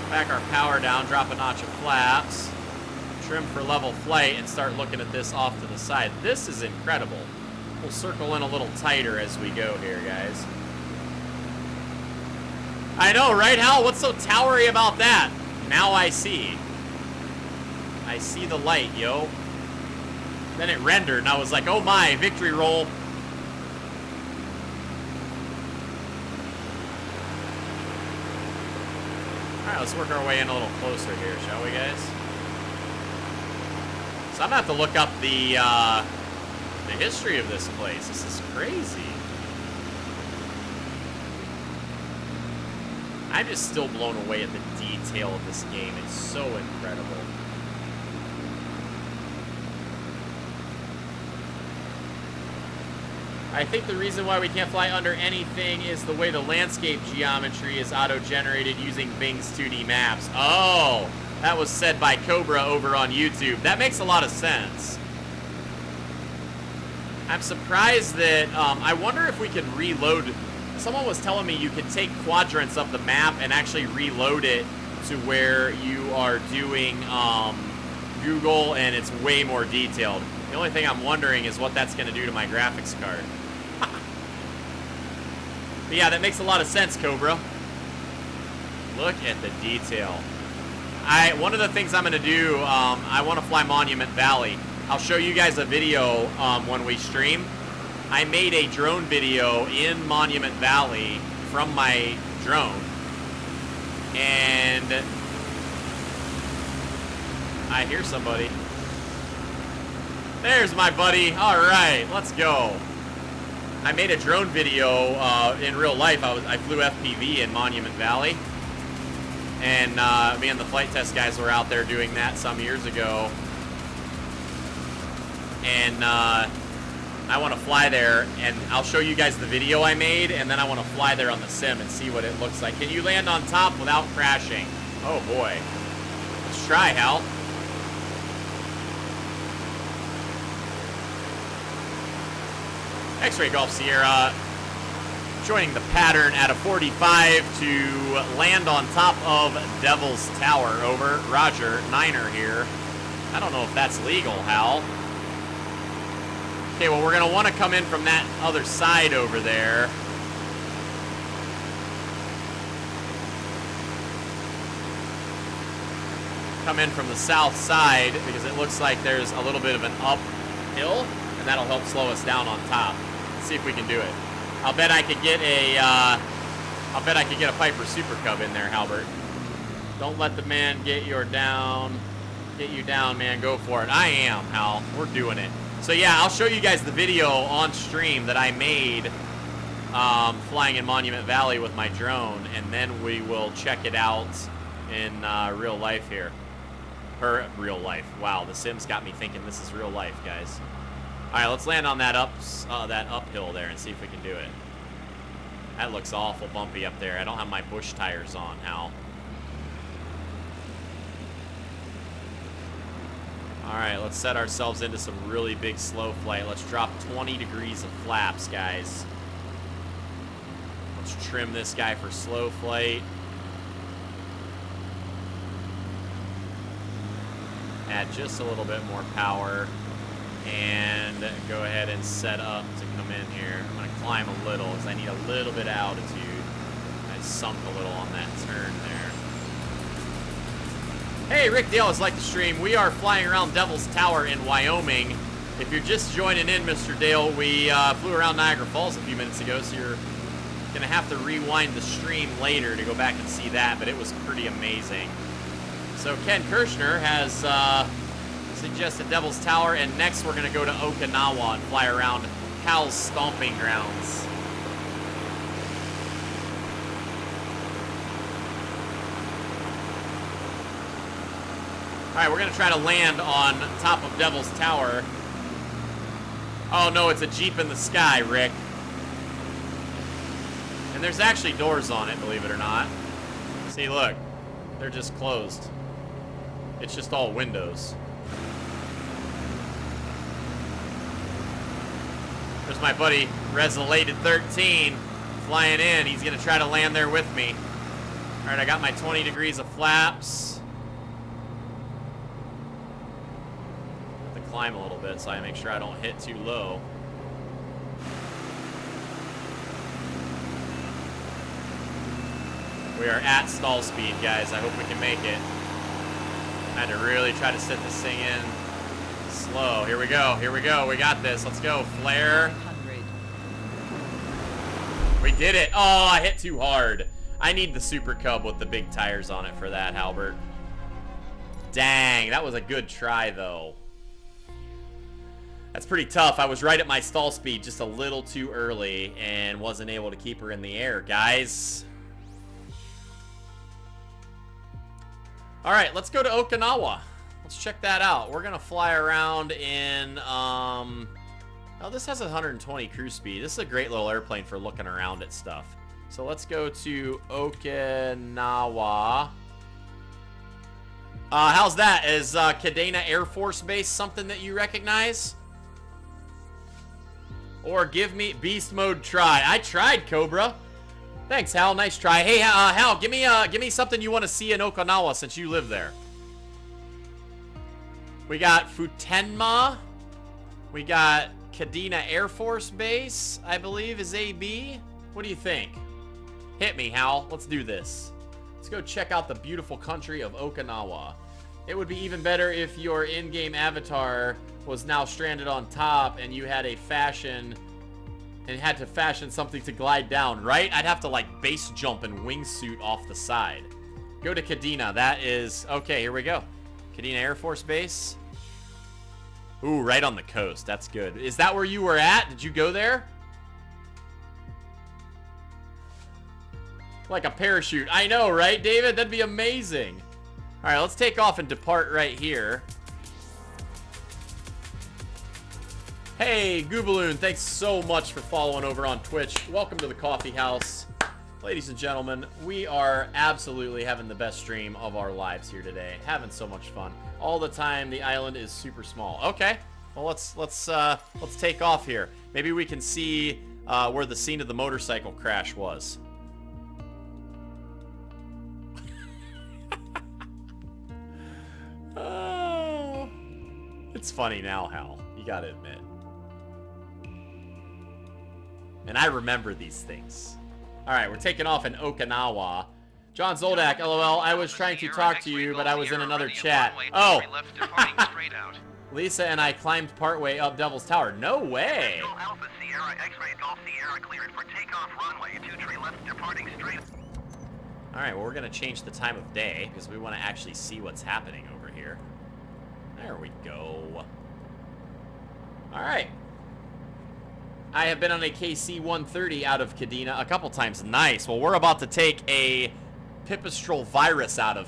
[SPEAKER 1] Back our power down, drop a notch of flaps, trim for level flight, and start looking at this off to the side. This is incredible. We'll circle in a little tighter as we go here, guys. I know, right, Hal? What's so towery about that? Now I see. I see the light, yo. Then it rendered, and I was like, oh my, victory roll. Alright, let's work our way in a little closer here, shall we, guys? So I'm gonna have to look up the history of this place. This is crazy. I'm just still blown away at the detail of this game. It's so incredible. I think the reason why we can't fly under anything is the way the landscape geometry is auto-generated using Bing's 2D maps. Oh, that was said by Cobra over on YouTube. That makes a lot of sense. I'm surprised that, I wonder if we could reload. Someone was telling me you could take quadrants of the map and actually reload it to where you are doing Google, and it's way more detailed. The only thing I'm wondering is what that's going to do to my graphics card. But yeah, that makes a lot of sense, Cobra. Look at the detail. One of the things I'm going to do, I want to fly Monument Valley. I'll show you guys a video when we stream. I made a drone video in Monument Valley from my drone. And I hear somebody. There's my buddy. All right, let's go. I made a drone video in real life. I flew FPV in Monument Valley. And me and the flight test guys were out there doing that some years ago. And I want to fly there, and I'll show you guys the video I made, and then I want to fly there on the sim and see what it looks like. Can you land on top without crashing? Oh boy. Let's try, Hal. X-Ray Golf Sierra joining the pattern at a 45 to land on top of Devil's Tower. Over. Roger. Niner here. I don't know if that's legal, Hal. Okay, well, we're going to want to come in from that other side over there. Come in from the south side because it looks like there's a little bit of an uphill, and that'll help slow us down on top. Let's see if we can do it. I'll bet I could get a Piper Super Cub in there, Halbert. Don't let the man get you down, man. Go for it. I am, Hal. We're doing it. So yeah, I'll show you guys the video on stream that I made flying in Monument Valley with my drone, and then we will check it out in real life here. Real life. Wow, the Sims got me thinking this is real life, guys. All right, let's land on that uphill there and see if we can do it. That looks awful bumpy up there. I don't have my bush tires on, Hal. All right, let's set ourselves into some really big slow flight. Let's drop 20 degrees of flaps, guys. Let's trim this guy for slow flight. Add just a little bit more power. And go ahead and set up to come in here. I'm going to climb a little because I need a little bit of altitude. I sunk a little on that turn there. Hey, Rick Dale has liked the stream. We are flying around Devil's Tower in Wyoming. If you're just joining in, Mr. Dale, we flew around Niagara Falls a few minutes ago, so you're going to have to rewind the stream later to go back and see that, but it was pretty amazing. So Ken Kirshner has suggested Devil's Tower, and next we're going to go to Okinawa and fly around Hal's stomping grounds. All right, we're going to try to land on top of Devil's Tower. Oh, no, it's a Jeep in the sky, Rick. And there's actually doors on it, believe it or not. See, look. They're just closed. It's just all windows. There's my buddy, Resolated13, flying in. He's going to try to land there with me. All right, I got my 20 degrees of flaps. Climb a little bit so I make sure I don't hit too low. We are at stall speed, guys. I hope we can make it. I had to really try to set this thing in slow. Here we go. Here we go. We got this. Let's go. Flare. We did it. Oh, I hit too hard. I need the Super Cub with the big tires on it for that, Halbert. Dang, that was a good try, though. That's pretty tough. I was right at my stall speed just a little too early and wasn't able to keep her in the air, guys. All right, let's go to Okinawa. Let's check that out. We're going to fly around in... Oh, this has 120 cruise speed. This is a great little airplane for looking around at stuff. So let's go to Okinawa. How's that? Is Kadena Air Force Base something that you recognize? Or give me beast mode try. I tried, Cobra. Thanks, Hal. Nice try. Hey, Hal, give me something you want to see in Okinawa since you live there. We got Futenma. We got Kadena Air Force Base, I believe, is AB. What do you think? Hit me, Hal. Let's do this. Let's go check out the beautiful country of Okinawa. It would be even better if your in-game avatar was now stranded on top and you had a fashion and had to fashion something to glide down, right? I'd have to like base jump and wingsuit off the side. Go to Kadena. That is... Okay, here we go. Kadena Air Force Base. Ooh, right on the coast. That's good. Is that where you were at? Did you go there? Like a parachute. I know, right, David? That'd be amazing. All right, let's take off and depart right here. Hey, Goobaloon, thanks so much for following over on Twitch. Welcome to the coffee house. Ladies and gentlemen, we are absolutely having the best stream of our lives here today. Having so much fun. All the time, the island is super small. Okay, well, let's take off here. Maybe we can see where the scene of the motorcycle crash was. Oh, it's funny now, Hal. You gotta admit. And I remember these things. All right, we're taking off in Okinawa. John Zoldak, LOL, I was trying to talk to you, but I was in another chat. Oh. Lisa and I climbed partway up Devil's Tower. No way.
[SPEAKER 3] Alpha Sierra, X-ray Golf Sierra cleared for takeoff runway 23 left departing straight.
[SPEAKER 1] All right, well, we're going to change the time of day because we want to actually see what's happening over here. There we go. All right. I have been on a KC-130 out of Kadena a couple times. Nice. Well, we're about to take a pipistrel virus out of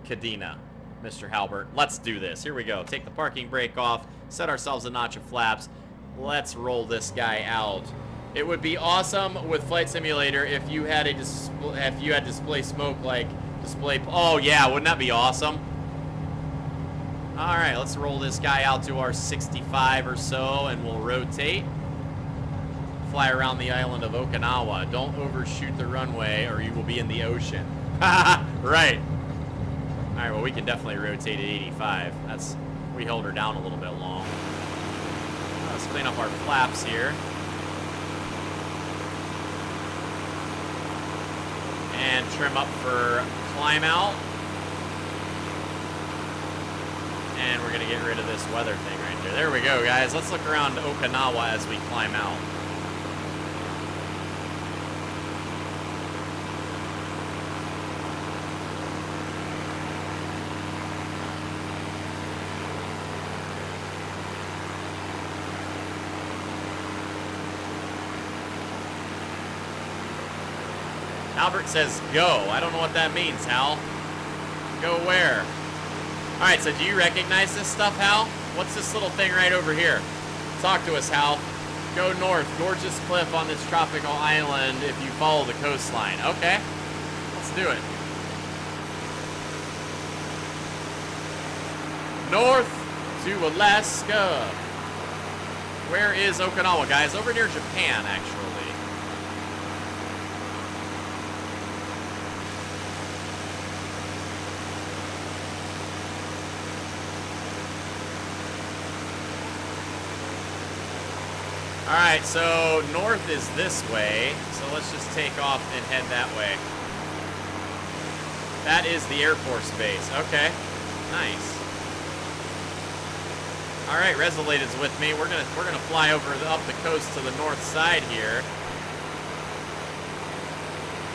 [SPEAKER 1] Kadena, Mr. Halbert. Let's do this. Here we go. Take the parking brake off. Set ourselves a notch of flaps. Let's roll this guy out. It would be awesome with Flight Simulator if you had display smoke like display. Oh yeah, wouldn't that be awesome? All right, let's roll this guy out to our 65 or so, and we'll rotate. Fly around the island of Okinawa. Don't overshoot the runway, or you will be in the ocean. Right. All right, well, we can definitely rotate at 85. We held her down a little bit long. Let's clean up our flaps here. And trim up for climb out. And we're going to get rid of this weather thing right there. There we go, guys. Let's look around Okinawa as we climb out. Albert says go. I don't know what that means, Hal. Go where? Alright, so do you recognize this stuff, Hal? What's this little thing right over here? Talk to us, Hal. Go north. Gorgeous cliff on this tropical island if you follow the coastline. Okay. Let's do it. North to Alaska. Where is Okinawa, guys? Over near Japan, actually. Alright, so north is this way, so let's just take off and head that way. That is the Air Force Base. Okay. Nice. All right, Resolated's with me. We're gonna fly over up the coast to the north side here.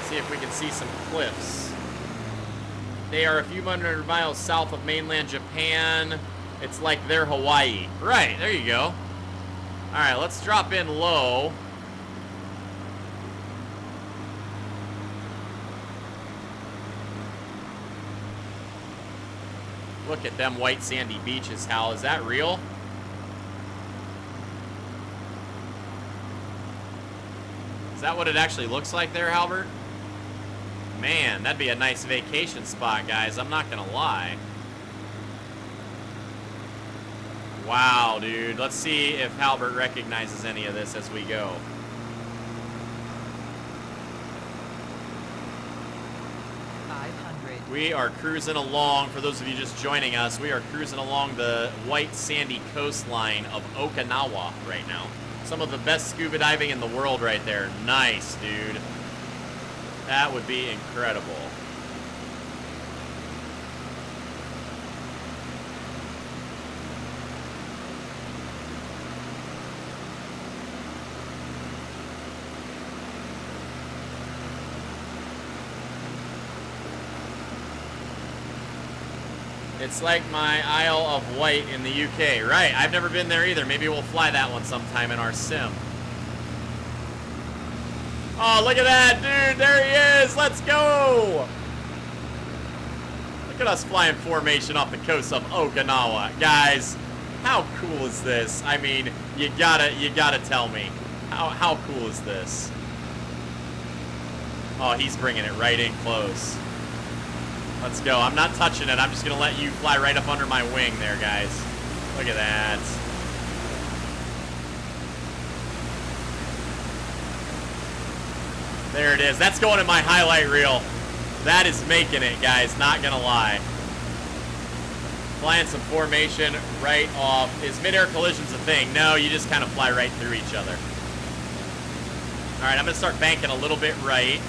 [SPEAKER 1] See if we can see some cliffs. They are a few hundred miles south of mainland Japan. It's like they're Hawaii. Right, there you go. All right, let's drop in low. Look at them white sandy beaches, Hal. Is that real? Is that what it actually looks like there, Halbert? Man, that'd be a nice vacation spot, guys. I'm not gonna lie. Wow, dude. Let's see if Halbert recognizes any of this as we go. We are cruising along, for those of you just joining us, we are cruising along the white sandy coastline of Okinawa right now. Some of the best scuba diving in the world right there. Nice, dude. That would be incredible. It's like my Isle of Wight in the UK. Right, I've never been there either. Maybe we'll fly that one sometime in our sim. Oh, look at that, dude. There he is. Let's go. Look at us flying formation off the coast of Okinawa. Guys, how cool is this? I mean, you gotta tell me. How cool is this? Oh, he's bringing it right in close. Let's go. I'm not touching it. I'm just going to let you fly right up under my wing there, guys. Look at that. There it is. That's going in my highlight reel. That is making it, guys. Not going to lie. Flying some formation right off. Is mid-air collisions a thing? No, you just kind of fly right through each other. All right, I'm going to start banking a little bit right.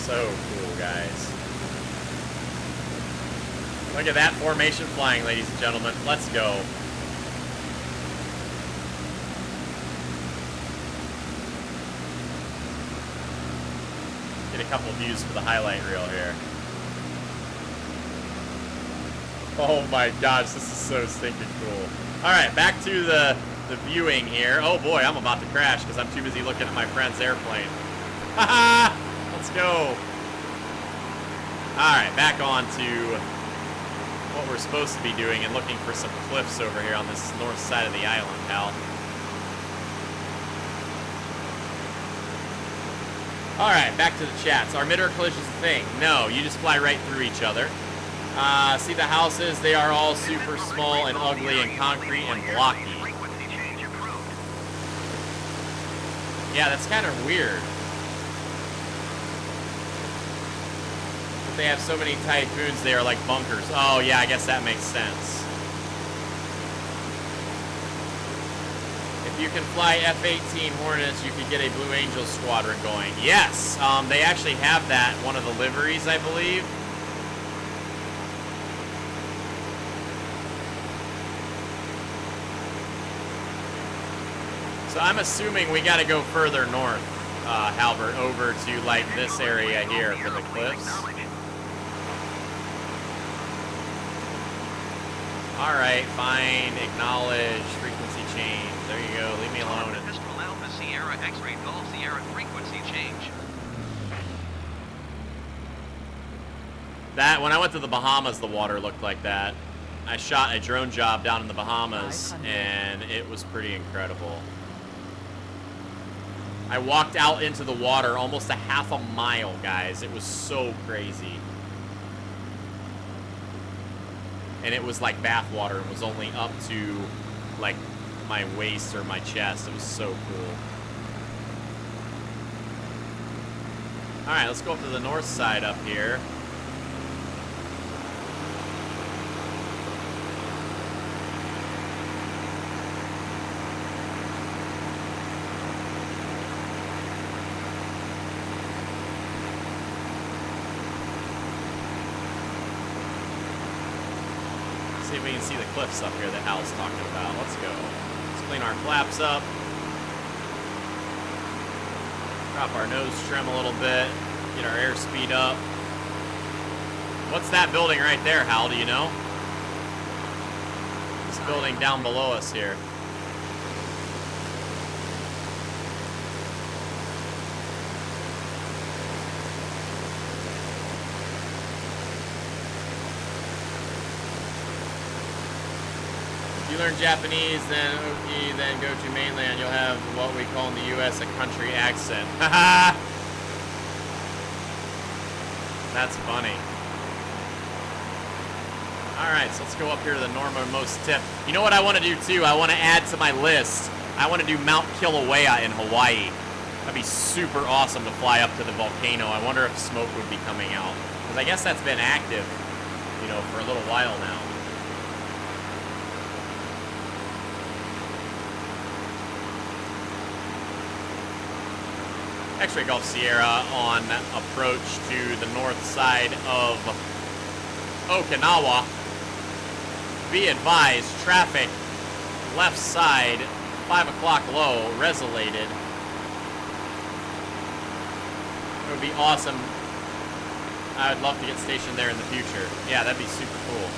[SPEAKER 1] So cool, guys. Look at that formation flying, ladies and gentlemen. Let's go. Get a couple views for the highlight reel here. Oh my gosh, this is so stinking cool. Alright, back to the viewing here. Oh boy, I'm about to crash because I'm too busy looking at my friend's airplane. Haha! Let's go. Alright, back on to what we're supposed to be doing and looking for some cliffs over here on this north side of the island, pal. Alright, back to the chats. Are mid-air collisions a thing? No, you just fly right through each other. See the houses? They are all super small and ugly and concrete and blocky. Yeah, that's kind of weird. They have so many typhoons, they are like bunkers. Oh, yeah, I guess that makes sense. If you can fly F-18 Hornets, you could get a Blue Angel squadron going. Yes, they actually have that, one of the liveries, I believe. So I'm assuming we got to go further north, Halbert, over to like this area here for the cliffs. Alright, fine, acknowledge, frequency change. There you go, leave me alone.
[SPEAKER 4] Pistol Alpha Sierra X-ray Golf Sierra frequency change.
[SPEAKER 1] That, when I went to the Bahamas, the water looked like that. I shot a drone job down in the Bahamas, and it was pretty incredible. I walked out into the water almost a half a mile, guys. It was so crazy. And it was like bath water. It was only up to like my waist or my chest. It was so cool. Alright, let's go up to the north side up here. See if we can see the cliffs up here that Hal's talking about. Let's go. Let's clean our flaps up. Drop our nose trim a little bit. Get our airspeed up. What's that building right there, Hal? Do you know? This building down below us here. You learn Japanese, then OK, then go to mainland, you'll have what we call in the U.S. a country accent. Haha! That's funny. Alright, so let's go up here to the northernmost tip. You know what I want to do too? I want to add to my list. I want to do Mount Kilauea in Hawaii. That'd be super awesome to fly up to the volcano. I wonder if smoke would be coming out. Because I guess that's been active, you know, for a little while now. X-Ray Golf Sierra on approach to the north side of Okinawa. Be advised, traffic left side, 5 o'clock low, resolated. It would be awesome. I would love to get stationed there in the future. Yeah, that'd be super cool.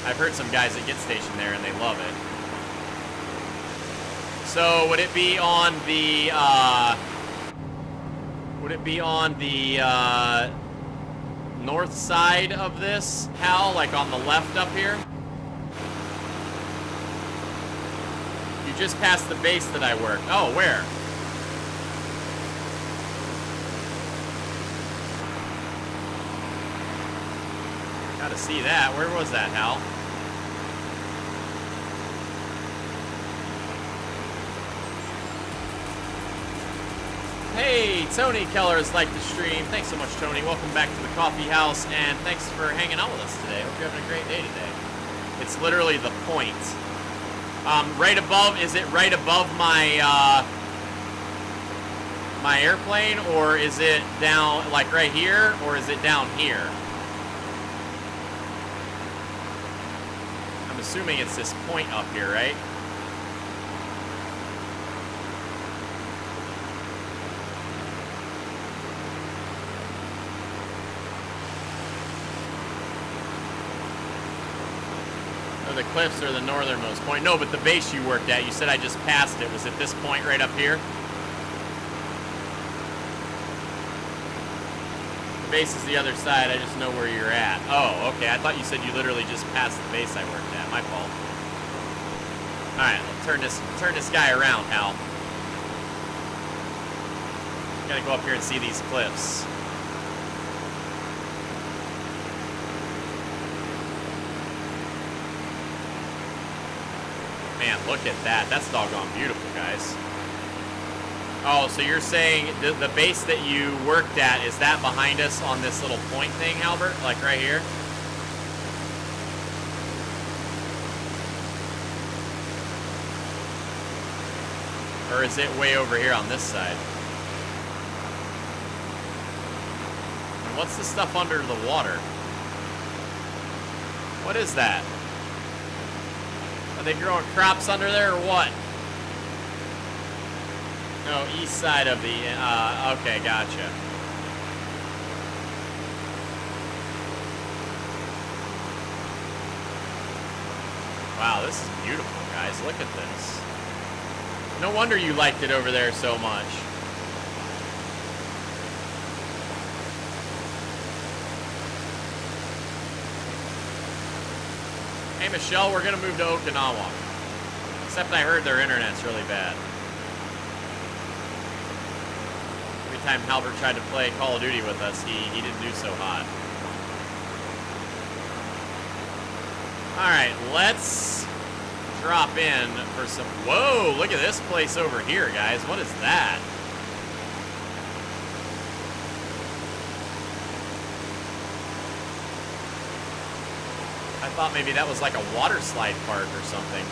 [SPEAKER 1] I've heard some guys that get stationed there and they love it. So would it be on the north side of this, Hal? Like on the left up here? You just passed the base that I worked. Oh, where? Gotta see that. Where was that, Hal? Hey, Tony Keller has liked the stream. Thanks so much, Tony. Welcome back to the coffee house, and thanks for hanging out with us today. Hope you're having a great day today. It's literally the point. Right above, is it right above my, my airplane, or is it down, like right here, or is it down here? I'm assuming it's this point up here, right? The cliffs are the northernmost point. No, but the base you worked at, you said I just passed it. Was it this point right up here? The base is the other side. I just know where you're at. Oh, okay. I thought you said you literally just passed the base I worked at. My fault. All right, let's turn this guy around, Hal. Gotta go up here and see these cliffs. Man, look at that. That's doggone beautiful, guys. Oh, so you're saying the base that you worked at, is that behind us on this little point thing, Albert? Like right here? Or is it way over here on this side? And what's the stuff under the water? What is that? Are they growing crops under there or what? No, east side of the, okay, gotcha. Wow, this is beautiful, guys. Look at this. No wonder you liked it over there so much. Hey, Michelle, we're going to move to Okinawa. Except I heard their internet's really bad. Every time Halbert tried to play Call of Duty with us, he didn't do so hot. Alright, let's drop in for some... Whoa, look at this place over here, guys. What is that? I thought maybe that was like a water slide park or something.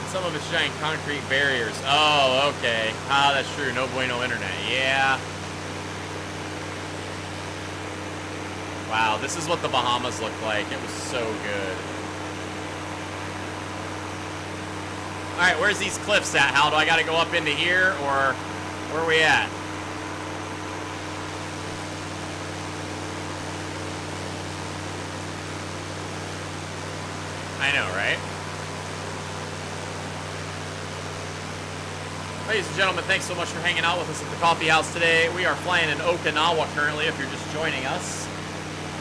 [SPEAKER 1] Some of it's giant concrete barriers. Oh, okay. Ah, that's true. No bueno internet. Yeah. Wow, this is what the Bahamas looked like. It was so good. All right, where's these cliffs at, Hal? Do I got to go up into here, or where are we at? I know, right? Ladies and gentlemen, thanks so much for hanging out with us at the coffee house today. We are flying in Okinawa currently, if you're just joining us.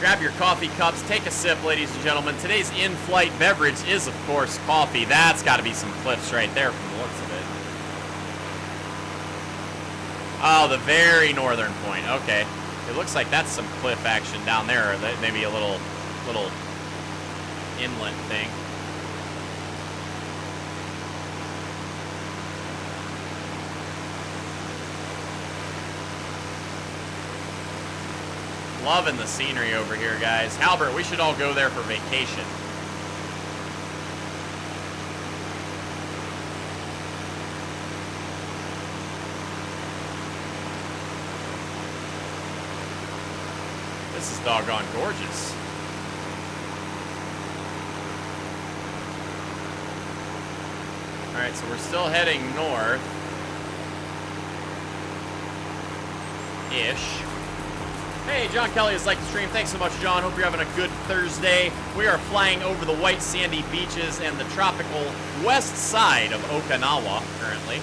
[SPEAKER 1] Grab your coffee cups, take a sip, ladies and gentlemen. Today's in-flight beverage is, of course, coffee. That's got to be some cliffs right there from the looks of it. Oh, the very northern point. Okay. It looks like that's some cliff action down there, or maybe a little inlet thing. Loving the scenery over here, guys. Halbert, we should all go there for vacation. This is doggone gorgeous. All right, so we're still heading north-ish. Hey, John Kelly has liked the stream. Thanks so much, John. Hope you're having a good Thursday. We are flying over the white sandy beaches and the tropical west side of Okinawa currently.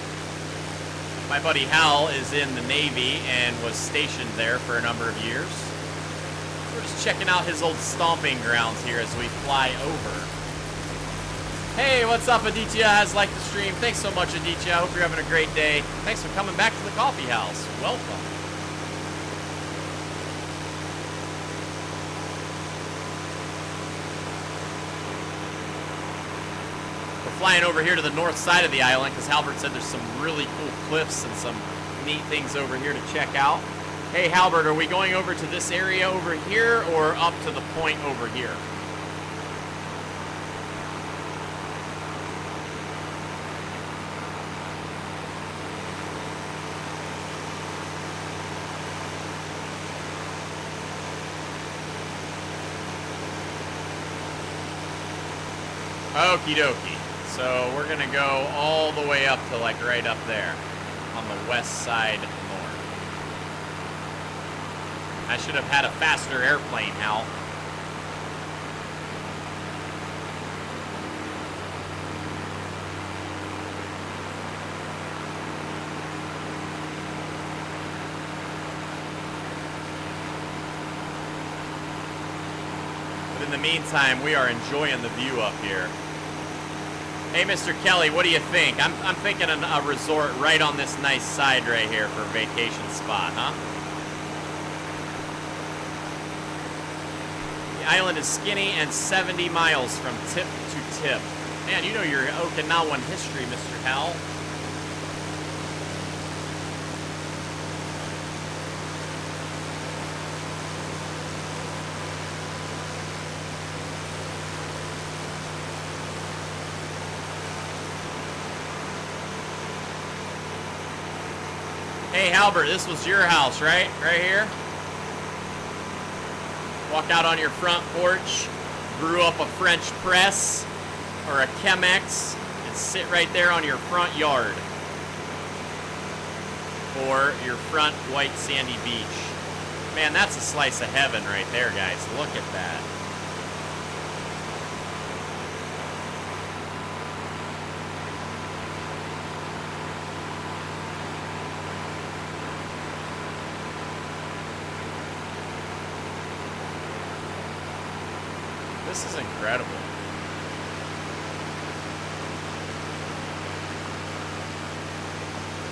[SPEAKER 1] My buddy Hal is in the Navy and was stationed there for a number of years. We're just checking out his old stomping grounds here as we fly over. Hey, what's up? Aditya has liked the stream. Thanks so much, Aditya. I hope you're having a great day. Thanks for coming back to the coffee house. Welcome. Flying over here to the north side of the island because Halbert said there's some really cool cliffs and some neat things over here to check out. Hey, Halbert, are we going over to this area over here or up to the point over here? Okie dokie. So we're gonna go all the way up to like right up there on the west side north. I should have had a faster airplane, Hal. But in the meantime, we are enjoying the view up here. Hey, Mr. Kelly, what do you think? I'm thinking a resort right on this nice side right here for a vacation spot, huh? The island is skinny and 70 miles from tip to tip. Man, you know your Okinawan history, Mr. Hal. Hey, Halbert, this was your house, right? Right here? Walk out on your front porch, brew up a French press or a Chemex, and sit right there on your front yard. Or your front white sandy beach. Man, that's a slice of heaven right there, guys. Look at that. This is incredible.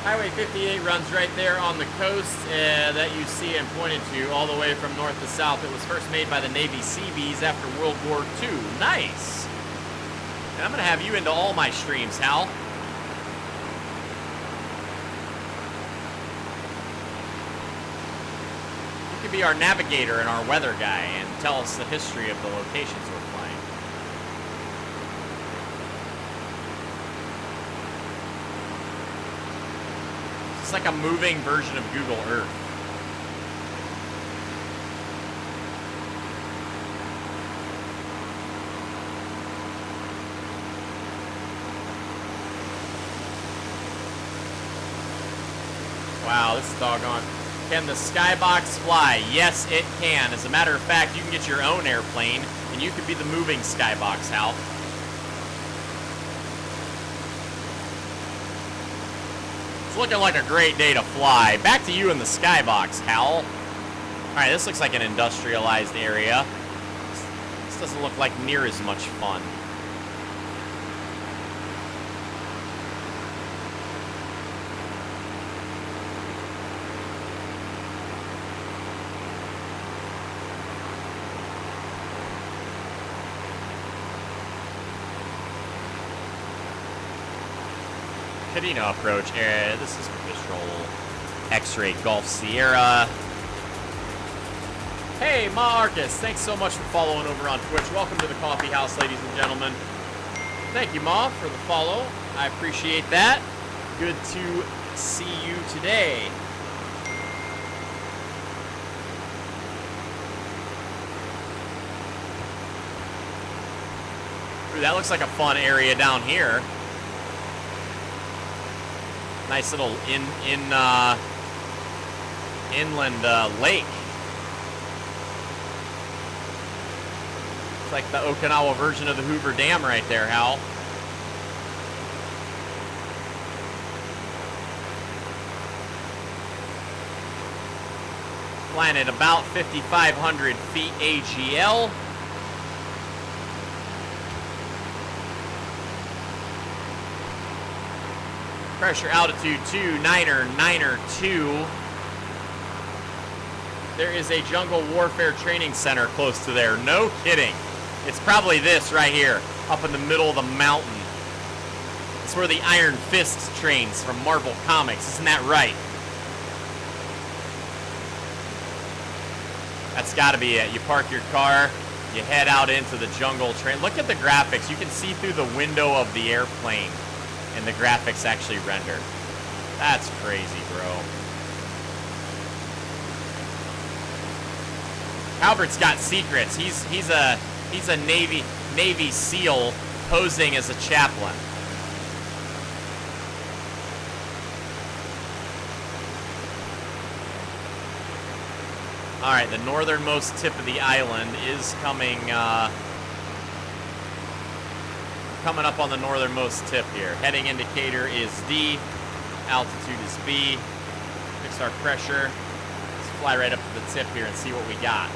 [SPEAKER 1] Highway 58 runs right there on the coast that you see and pointed to all the way from north to south. It was first made by the Navy Seabees after World War II. Nice. And I'm going to have you into all my streams, Hal. be our navigator and our weather guy and tell us the history of the locations we're flying. It's like a moving version of Google Earth. Wow, this is doggone. Can the skybox fly? Yes, it can. As a matter of fact, you can get your own airplane, and you could be the moving skybox, Hal. It's looking like a great day to fly. Back to you in the skybox, Hal. All right, this looks like an industrialized area. This doesn't look like near as much fun. Cadena approach area. This is Patrol X-Ray Golf Sierra. Hey, Ma Arcus, thanks so much for following over on Twitch. Welcome to the coffee house, ladies and gentlemen. Thank you, Ma, for the follow. I appreciate that. Good to see you today. Ooh, that looks like a fun area down here. Nice little inland lake. It's like the Okinawa version of the Hoover Dam right there, Hal. Flying at about 5,500 feet AGL. Pressure altitude 29er 2. There is a jungle warfare training center close to there. No kidding. It's probably this right here, up in the middle of the mountain. It's where the Iron Fist trains from Marvel Comics. Isn't that right? That's got to be it. You park your car, you head out into the jungle train. Look at the graphics. You can see through the window of the airplane. And the graphics actually render. That's crazy, bro. Albert's got secrets. He's a Navy SEAL posing as a chaplain. All right, the northernmost tip of the island is coming. Coming up on the northernmost tip here. Heading indicator is D. Altitude is B. Fix our pressure. Let's fly right up to the tip here and see what we got.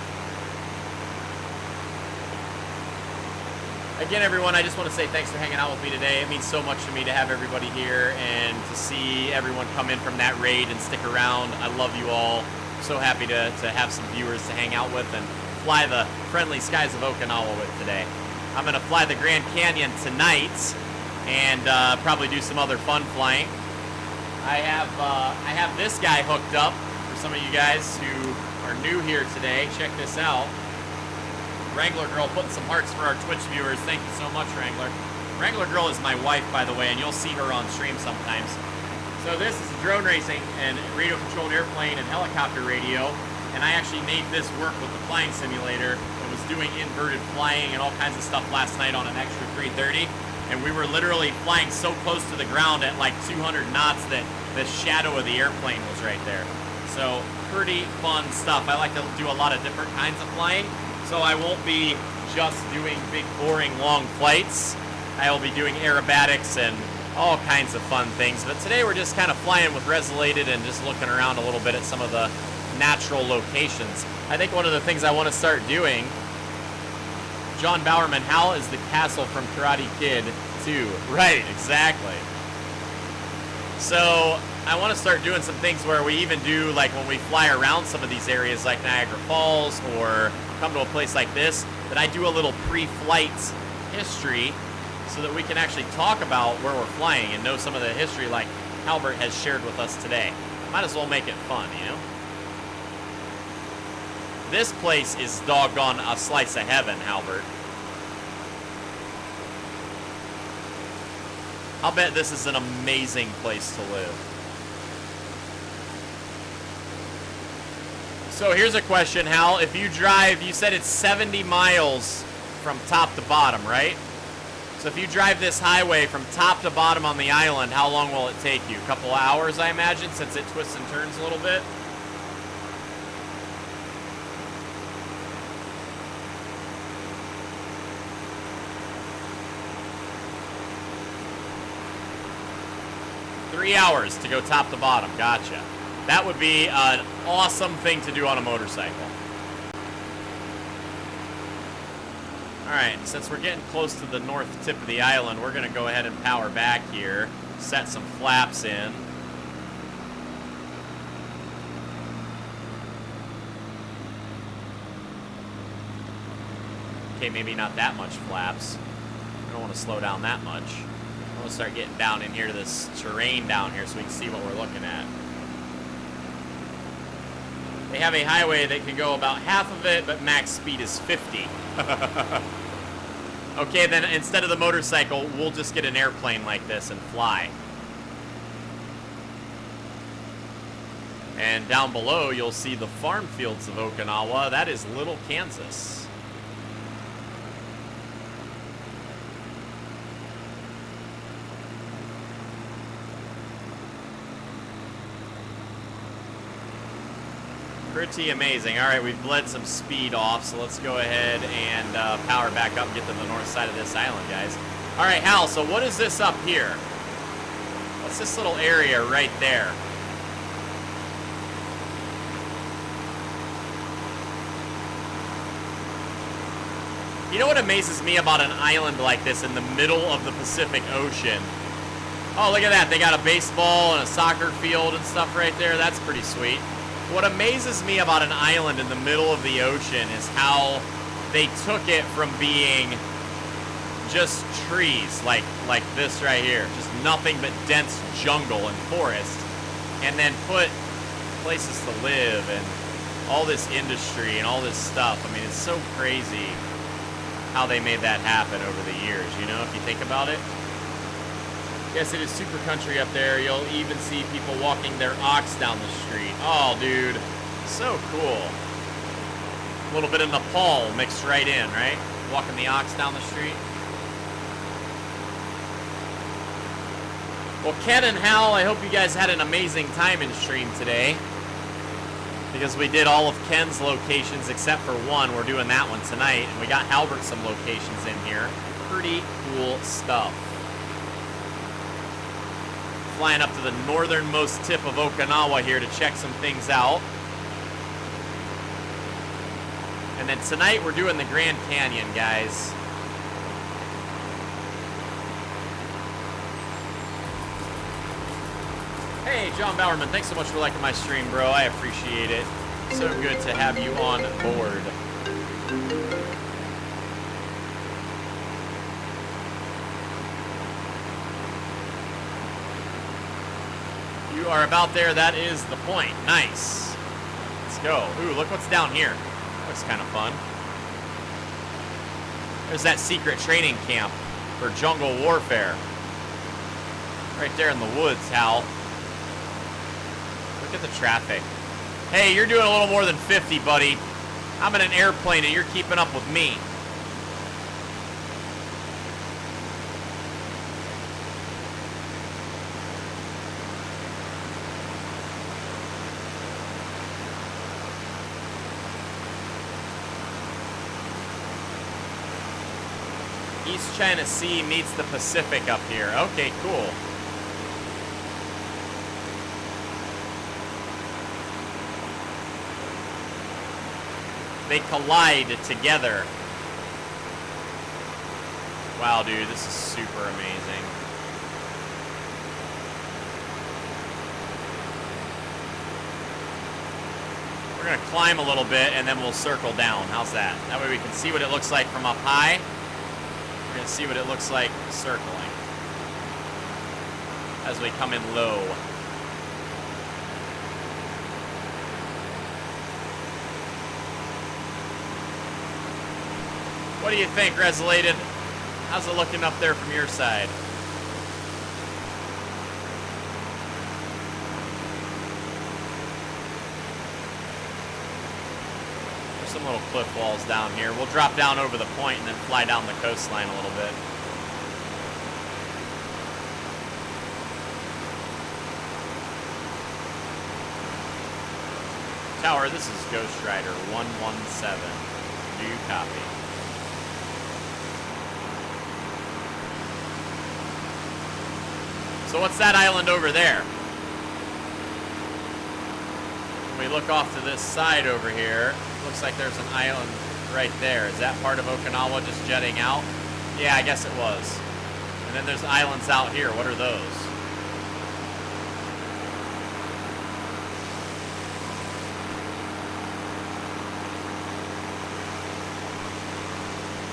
[SPEAKER 1] Again, everyone, I just want to say thanks for hanging out with me today. It means so much to me to have everybody here and to see everyone come in from that raid and stick around. I love you all. So happy to have some viewers to hang out with and fly the friendly skies of Okinawa with today. I'm going to fly the Grand Canyon tonight and probably do some other fun flying. I have this guy hooked up for some of you guys who are new here today. Check this out. Wrangler Girl putting some hearts for our Twitch viewers. Thank you so much, Wrangler. Wrangler Girl is my wife, by the way, and you'll see her on stream sometimes. So this is a drone racing and radio-controlled airplane and helicopter radio, and I actually made this work with the flying simulator. Doing inverted flying and all kinds of stuff last night on an extra 330, and we were literally flying so close to the ground at like 200 knots that the shadow of the airplane was right there. So pretty fun stuff. I like to do a lot of different kinds of flying, so I won't be just doing big boring long flights. I will be doing aerobatics and all kinds of fun things, but today we're just kind of flying with Resolated and just looking around a little bit at some of the natural locations. I think one of the things I want to start doing, John Bowerman, Hal is the castle from Karate Kid 2. Right, exactly. So I want to start doing some things where we even do, like when we fly around some of these areas like Niagara Falls or come to a place like this, that I do a little pre-flight history so that we can actually talk about where we're flying and know some of the history like Albert has shared with us today. Might as well make it fun, you know? This place is doggone a slice of heaven, Halbert. I'll bet this is an amazing place to live. So here's a question, Hal. If you drive, you said it's 70 miles from top to bottom, right? So if you drive this highway from top to bottom on the island, how long will it take you? A couple hours, I imagine, since it twists and turns a little bit? Three hours to go top to bottom. Gotcha. That would be an awesome thing to do on a motorcycle. Alright, since we're getting close to the north tip of the island, we're going to go ahead and power back here, set some flaps in. Okay, maybe not that much flaps. I don't want to slow down that much. I want to start getting down in here to this terrain down here so we can see what we're looking at. They have a highway that can go about half of it, but max speed is 50. Okay, then instead of the motorcycle, we'll just get an airplane like this and fly. And down below, you'll see the farm fields of Okinawa. That is Little Kansas. Pretty amazing. All right, we've bled some speed off, so let's go ahead and power back up and get to the north side of this island, guys. All right, Hal, so what is this up here? What's this little area right there? You know what amazes me about an island like this in the middle of the Pacific Ocean? Oh, look at that. They got a baseball and a soccer field and stuff right there. That's pretty sweet. What amazes me about an island in the middle of the ocean is how they took it from being just trees like this right here, just nothing but dense jungle and forest, and then put places to live and all this industry and all this stuff. I mean, it's so crazy how they made that happen over the years, you know, if you think about it. Yes, it is super country up there. You'll even see people walking their ox down the street. Oh, dude. So cool. A little bit of Nepal mixed right in, right? Walking the ox down the street. Well, Ken and Hal, I hope you guys had an amazing time in stream today. Because we did all of Ken's locations except for one. We're doing that one tonight. And we got Halbert some locations in here. Pretty cool stuff. Flying up to the northernmost tip of Okinawa here to check some things out. And then tonight we're doing the Grand Canyon, guys. Hey, John Bowerman, thanks so much for liking my stream, bro. I appreciate it. So good to have you on board. You are about there. That is the point. Nice. Let's go. Ooh, look what's down here. Looks kind of fun. There's that secret training camp for jungle warfare. Right there in the woods, Hal. Look at the traffic. Hey, you're doing a little more than 50, buddy. I'm in an airplane and you're keeping up with me. East China Sea meets the Pacific up here. Okay, cool. They collide together. Wow, dude, this is super amazing. We're gonna climb a little bit and then we'll circle down. How's that? That way we can see what it looks like from up high. We're gonna see what it looks like circling as we come in low. What do you think, Resolated? How's it looking up there from your side? There's some little cliff walls down here. We'll drop down over the point and then fly down the coastline a little bit. Tower, this is Ghost Rider 117. Do you copy? So what's that island over there? When we look off to this side over here, looks like there's an island right there. Is that part of Okinawa just jetting out? Yeah, I guess it was. And then there's islands out here. What are those?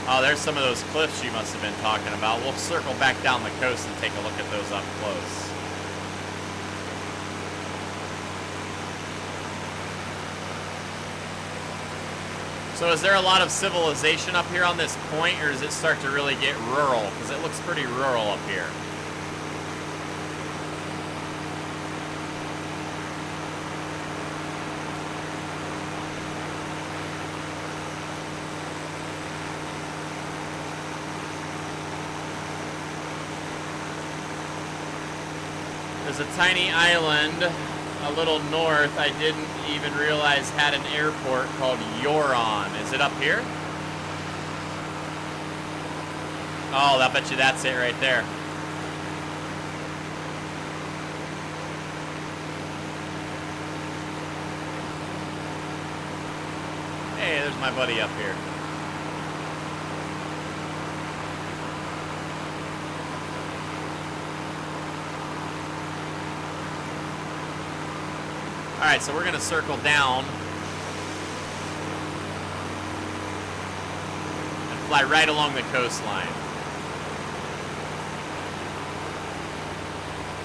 [SPEAKER 1] Oh, there's some of those cliffs you must have been talking about. We'll circle back down the coast and take a look at those up close. So is there a lot of civilization up here on this point, or does it start to really get rural? Because it looks pretty rural up here. There's a tiny island a little north I didn't even realize had an airport called Yoron. Is it up here? Oh, I bet you that's it right there. Hey, there's my buddy up here. Alright, so we're going to circle down and fly right along the coastline.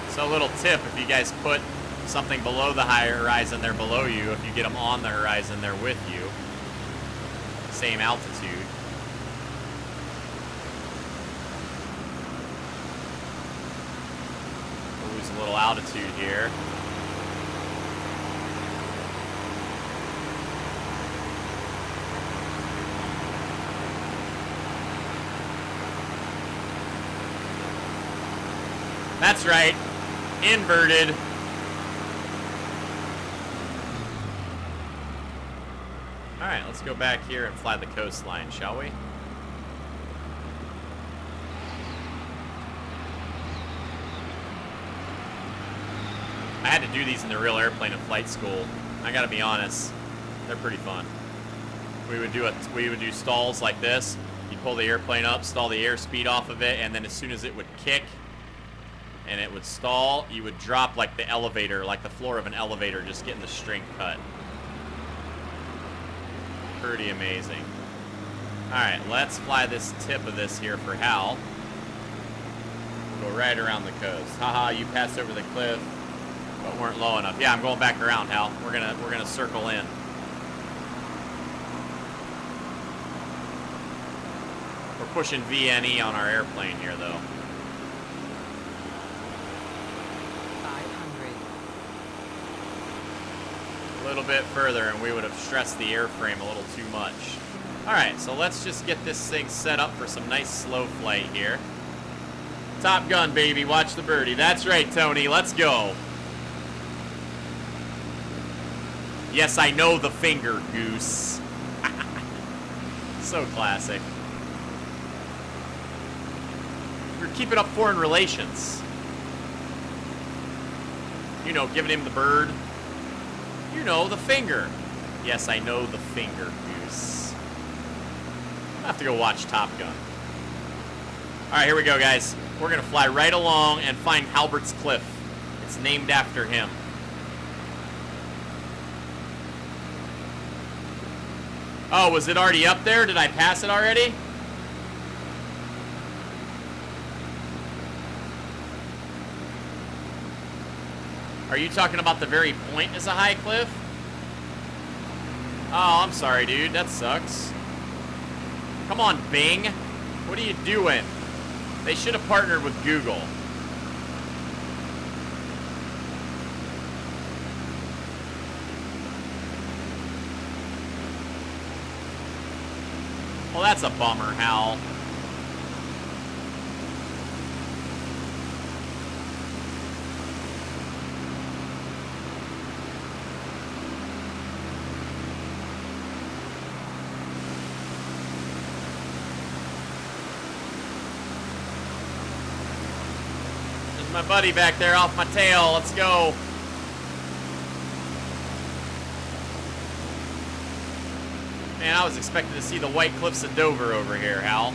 [SPEAKER 1] So a little tip, if you guys put something below the high horizon, they're below you. If you get them on the horizon, they're with you. Same altitude. We'll lose a little altitude here. That's right, inverted. All right, let's go back here and fly the coastline, shall we? I had to do these in the real airplane in flight school. I gotta be honest, they're pretty fun. We would do stalls like this. You'd pull the airplane up, stall the airspeed off of it, and then as soon as it would kick, and it would stall, you would drop like the elevator, like the floor of an elevator, just getting the string cut. Pretty amazing. Alright, let's fly this tip of this here for Hal. We'll go right around the coast. Haha, you passed over the cliff, but weren't low enough. Yeah, I'm going back around, Hal. We're gonna circle in. We're pushing VNE on our airplane here, though. A little bit further and we would have stressed the airframe a little too much. Alright, so let's just get this thing set up for some nice slow flight here. Top Gun, baby. Watch the birdie. That's right, Tony. Let's go. Yes, I know the finger, Goose. So classic. We're keeping up foreign relations. You know, giving him the bird. You know, the finger. Yes, I know the finger, Goose. I have to go watch Top Gun. Alright, here we go, guys. We're going to fly right along and find Halbert's Cliff. It's named after him. Oh, was it already up there? Did I pass it already? Are you talking about the very point is a high cliff? Oh, I'm sorry, dude. That sucks. Come on, Bing. What are you doing? They should have partnered with Google. Well, that's a bummer, Hal. There's my buddy back there off my tail. Let's go. Man, I was expecting to see the White Cliffs of Dover over here, Hal.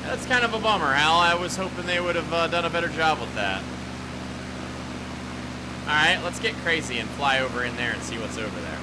[SPEAKER 1] That's kind of a bummer, Hal. I was hoping they would have done a better job with that. Alright, let's get crazy and fly over in there and see what's over there.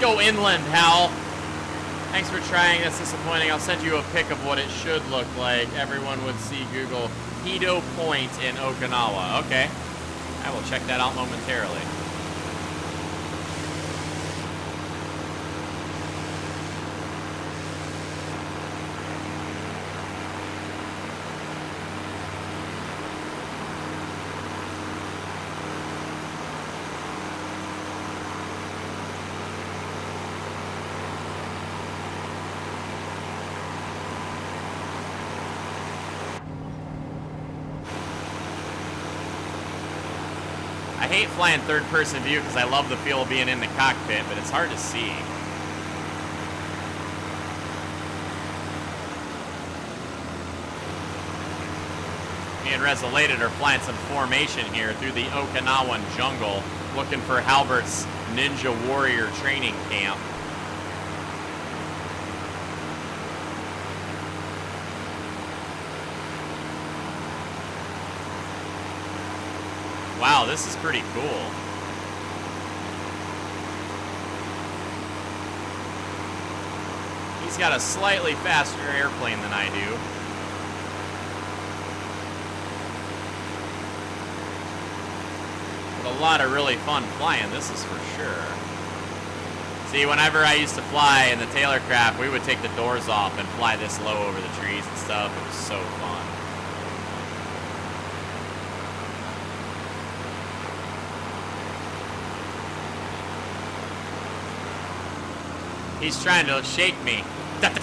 [SPEAKER 1] Go inland, Hal. Thanks for trying. That's disappointing. I'll send you a pic of what it should look like. Everyone would see Google Hito Point in Okinawa. Okay. I will check that out momentarily. I hate flying third-person view because I love the feel of being in the cockpit, but it's hard to see. Me and Resolated are flying some formation here through the Okinawan jungle, looking for Halbert's Ninja Warrior training camp. Wow, this is pretty cool. He's got a slightly faster airplane than I do. But a lot of really fun flying, this is for sure. See, whenever I used to fly in the Taylorcraft, we would take the doors off and fly this low over the trees and stuff. It was so fun. He's trying to shake me. Hit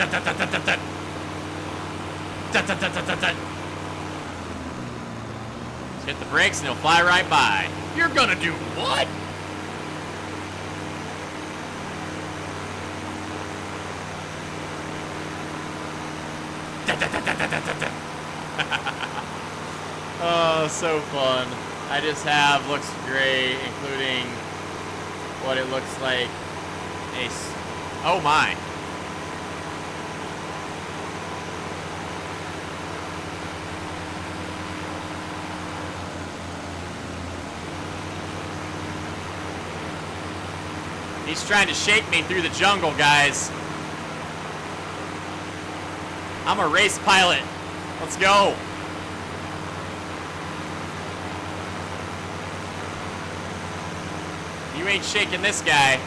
[SPEAKER 1] the brakes and he'll fly right by. You're gonna do what? Oh, so fun. I just have, looks great, including what it looks like a... Oh my. He's trying to shake me through the jungle, guys. I'm a race pilot. Let's go. You ain't shaking this guy.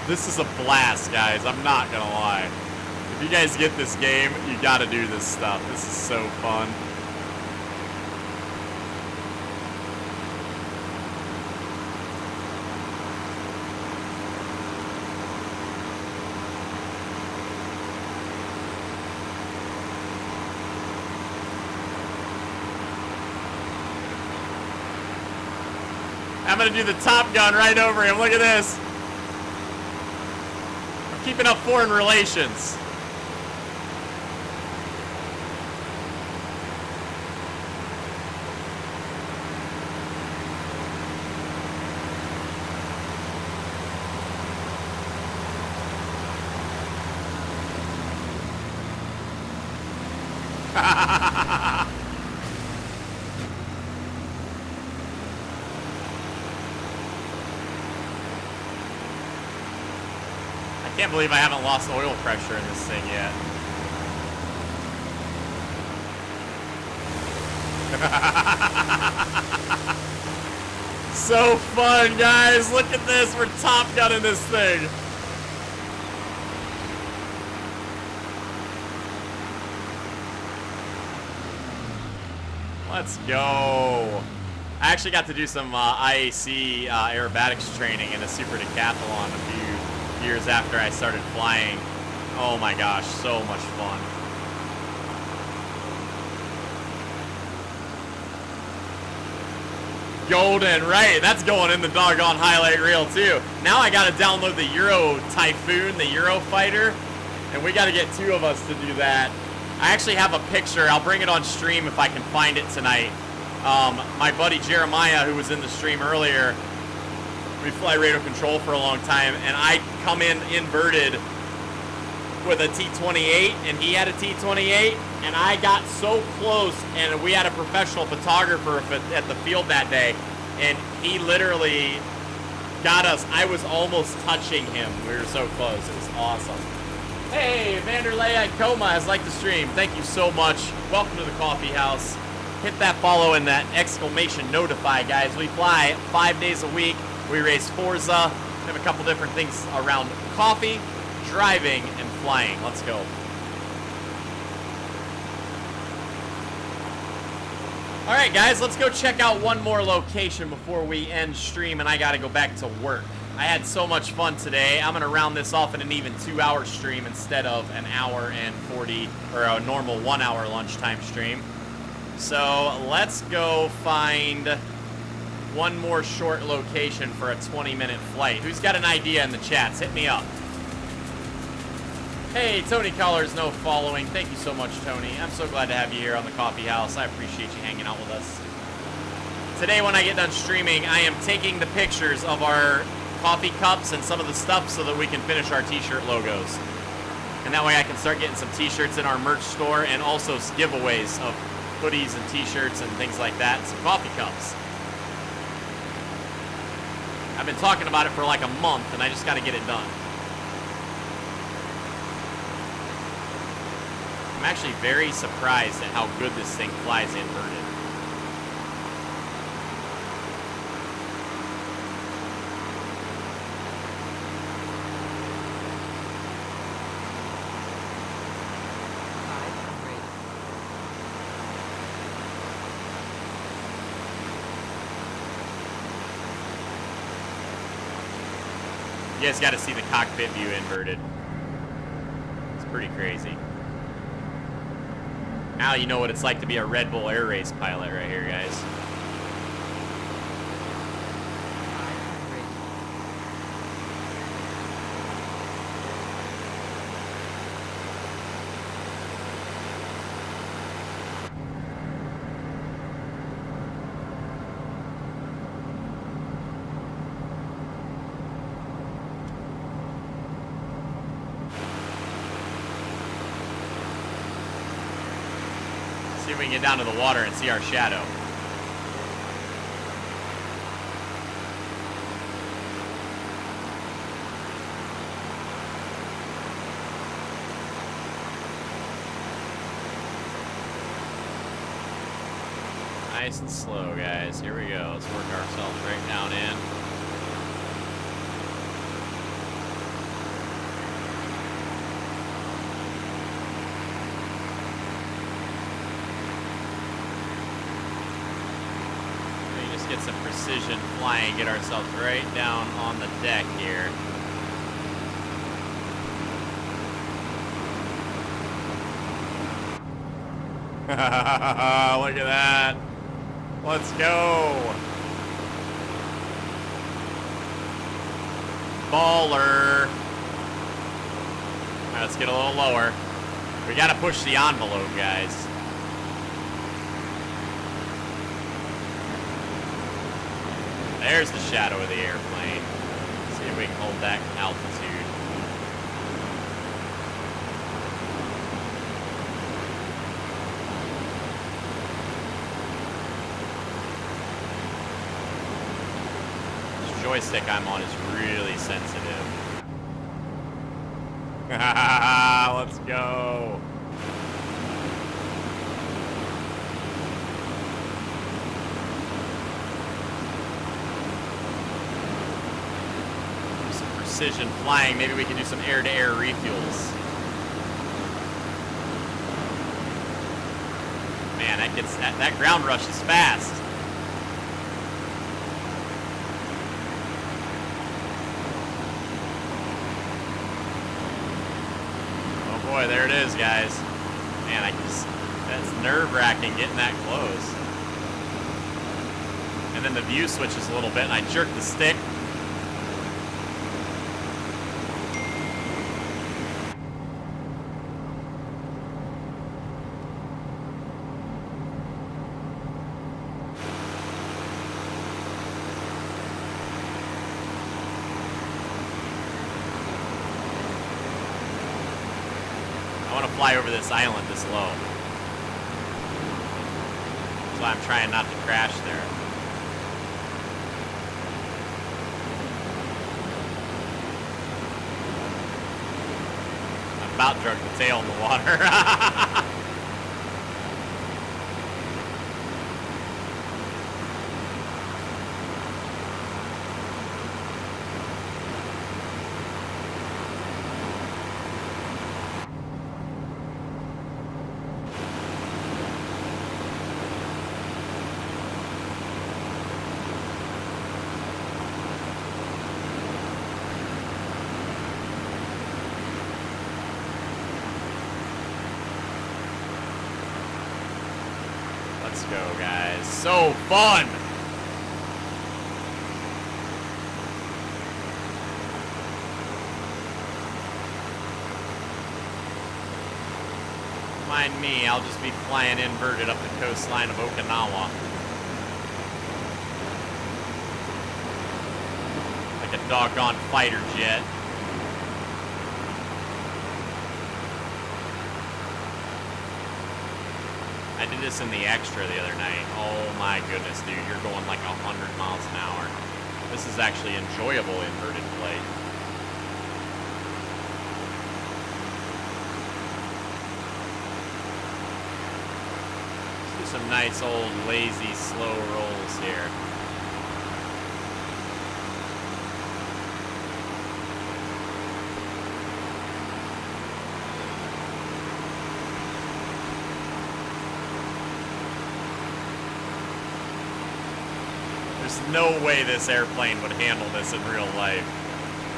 [SPEAKER 1] This is a blast, guys. I'm not gonna lie. If you guys get this game, you gotta do this stuff. This is so fun. I'm gonna do the Top Gun right over him. Look at this. I'm keeping up foreign relations. I can't believe I haven't lost oil pressure in this thing yet. So fun, guys. Look at this. We're Top Gunning this thing. Let's go. I actually got to do some IAC aerobatics training in a super decathlon a few years after I started flying. Oh my gosh, so much fun. Golden, right? That's going in the doggone highlight reel too. Now I gotta download the Euro Typhoon, the Euro Fighter, and we gotta get 2 of us to do that. I actually have a picture. I'll bring it on stream if I can find it tonight. My buddy Jeremiah, who was in the stream earlier, we fly radio control for a long time, and I come in inverted with a T-28, and he had a T-28, and I got so close, and we had a professional photographer at the field that day, and he literally got us. I was almost touching him. We were so close. It was awesome. Hey, Vanderlei at Coma has liked the stream. Thank you so much. Welcome to the coffee house. Hit that follow and that exclamation notify, guys. We fly 5 days a week. We race Forza. We have a couple different things around coffee, driving, and flying. Let's go. All right, guys, let's go check out one more location before we end stream, and I got to go back to work. I had so much fun today. I'm going to round this off in an even 2-hour stream instead of an hour and 40, or a normal 1-hour lunchtime stream. So let's go find one more short location for a 20-minute flight. Who's got an idea in the chats? Hit me up. Hey, Tony Collars, no following. Thank you so much, Tony. I'm so glad to have you here on the coffee house. I appreciate you hanging out with us. Today, when I get done streaming, I am taking the pictures of our coffee cups and some of the stuff so that we can finish our t-shirt logos. And that way I can start getting some t-shirts in our merch store and also giveaways of hoodies and t-shirts and things like that, and some coffee cups. I've been talking about it for like a month, and I just got to get it done. I'm actually very surprised at how good this thing flies inverted. You guys got to see the cockpit view inverted. It's pretty crazy. Now you know what it's like to be a Red Bull Air Race pilot right here, guys. See if we can get down to the water and see our shadow. Nice and slow, guys. Here we go. Let's work ourselves right down in. get some precision flying, get ourselves right down on the deck here. Look at that. Let's go. Baller. All right, let's get a little lower. We got to push the envelope, guys. There's the shadow of the airplane. Let's see if we can hold that altitude. This joystick I'm on is really sensitive. Let's go. Precision flying. Maybe we can do some air-to-air refuels. Man, that ground rush is fast. Oh boy, there it is, guys. Man, that's nerve-wracking getting that close. And then the view switches a little bit, and I jerk the stick. I want to fly over this island this low. So I'm trying not to crash there. I about drug the tail in the water. Let's go, guys. So fun! Mind me, I'll just be flying inverted up the coastline of Okinawa. Like a doggone fighter jet. I did this in the extra the other night. Oh my goodness, dude. You're going like 100 miles an hour. This is actually enjoyable inverted flight. Let's do some nice old lazy slow rolls here. There's no way this airplane would handle this in real life.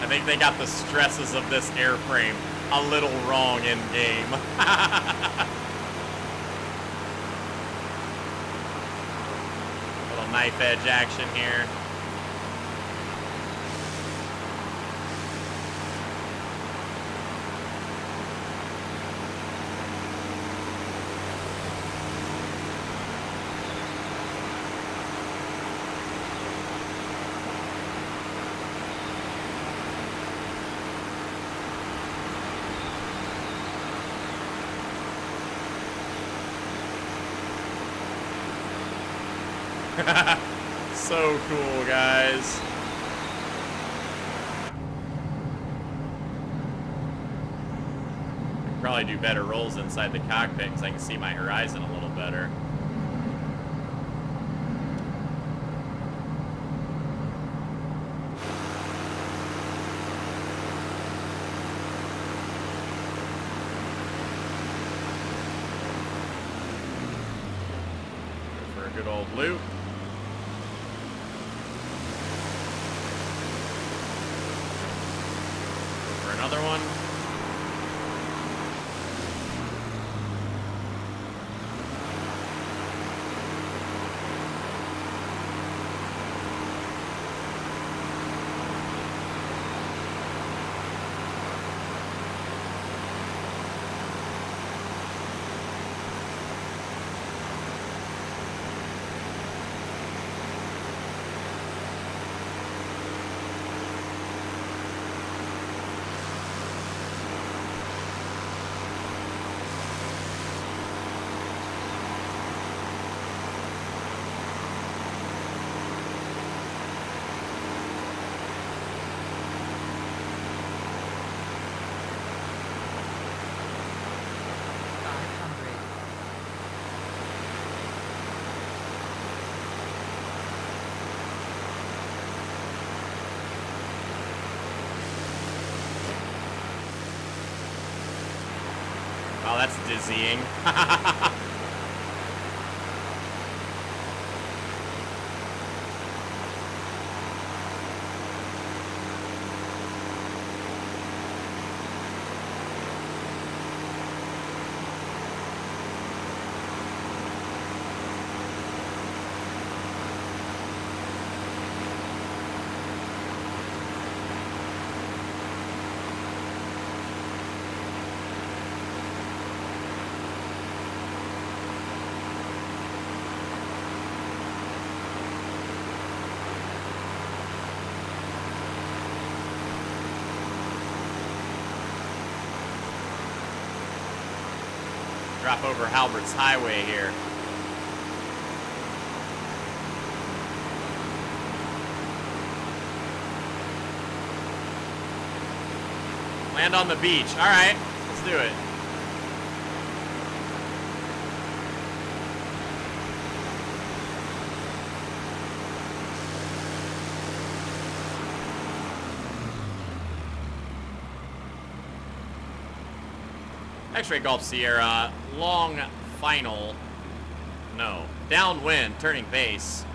[SPEAKER 1] I think they got the stresses of this airframe a little wrong in game. Little knife edge action here. So cool, guys. I could probably do better rolls inside the cockpit because I can see my horizon a little better. Go for a good old loop. another one. Oh, that's dizzying. Drop over Halbert's Highway here. Land on the beach. All right, let's do it. X-Ray Golf Sierra, long final, no, downwind, turning base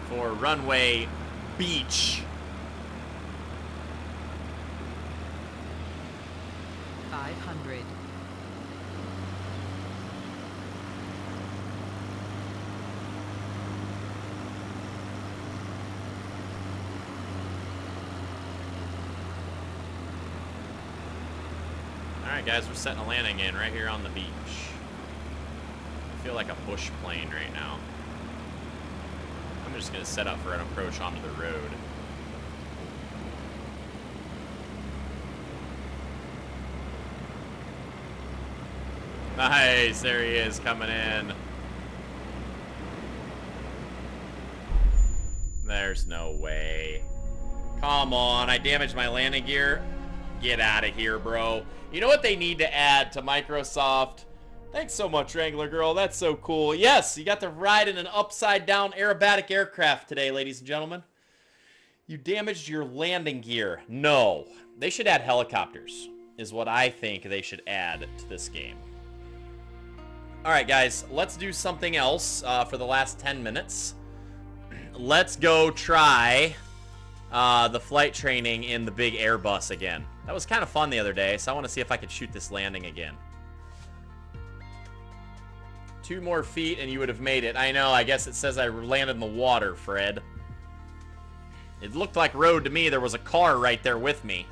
[SPEAKER 1] for runway beach.
[SPEAKER 5] 500.
[SPEAKER 1] Alright guys, we're setting a landing in right here on the beach. I feel like a bush plane right now. I'm just going to set up for an approach onto the road. Nice, there he is coming in. There's no way. Come on, I damaged my landing gear. Get out of here, bro. You know what they need to add to Microsoft? Thanks so much, Wrangler Girl. That's so cool. Yes, you got to ride in an upside-down aerobatic aircraft today, ladies and gentlemen. You damaged your landing gear. No. They should add helicopters, is what I think they should add to this game. All right, guys, let's do something else for the last 10 minutes. Let's go try the flight training in the big Airbus again. That was kind of fun the other day, so I want to see if I could shoot this landing again. 2 more feet and you would have made it. I know, I guess it says I landed in the water, Fred. It looked like road to me. There was a car right there with me.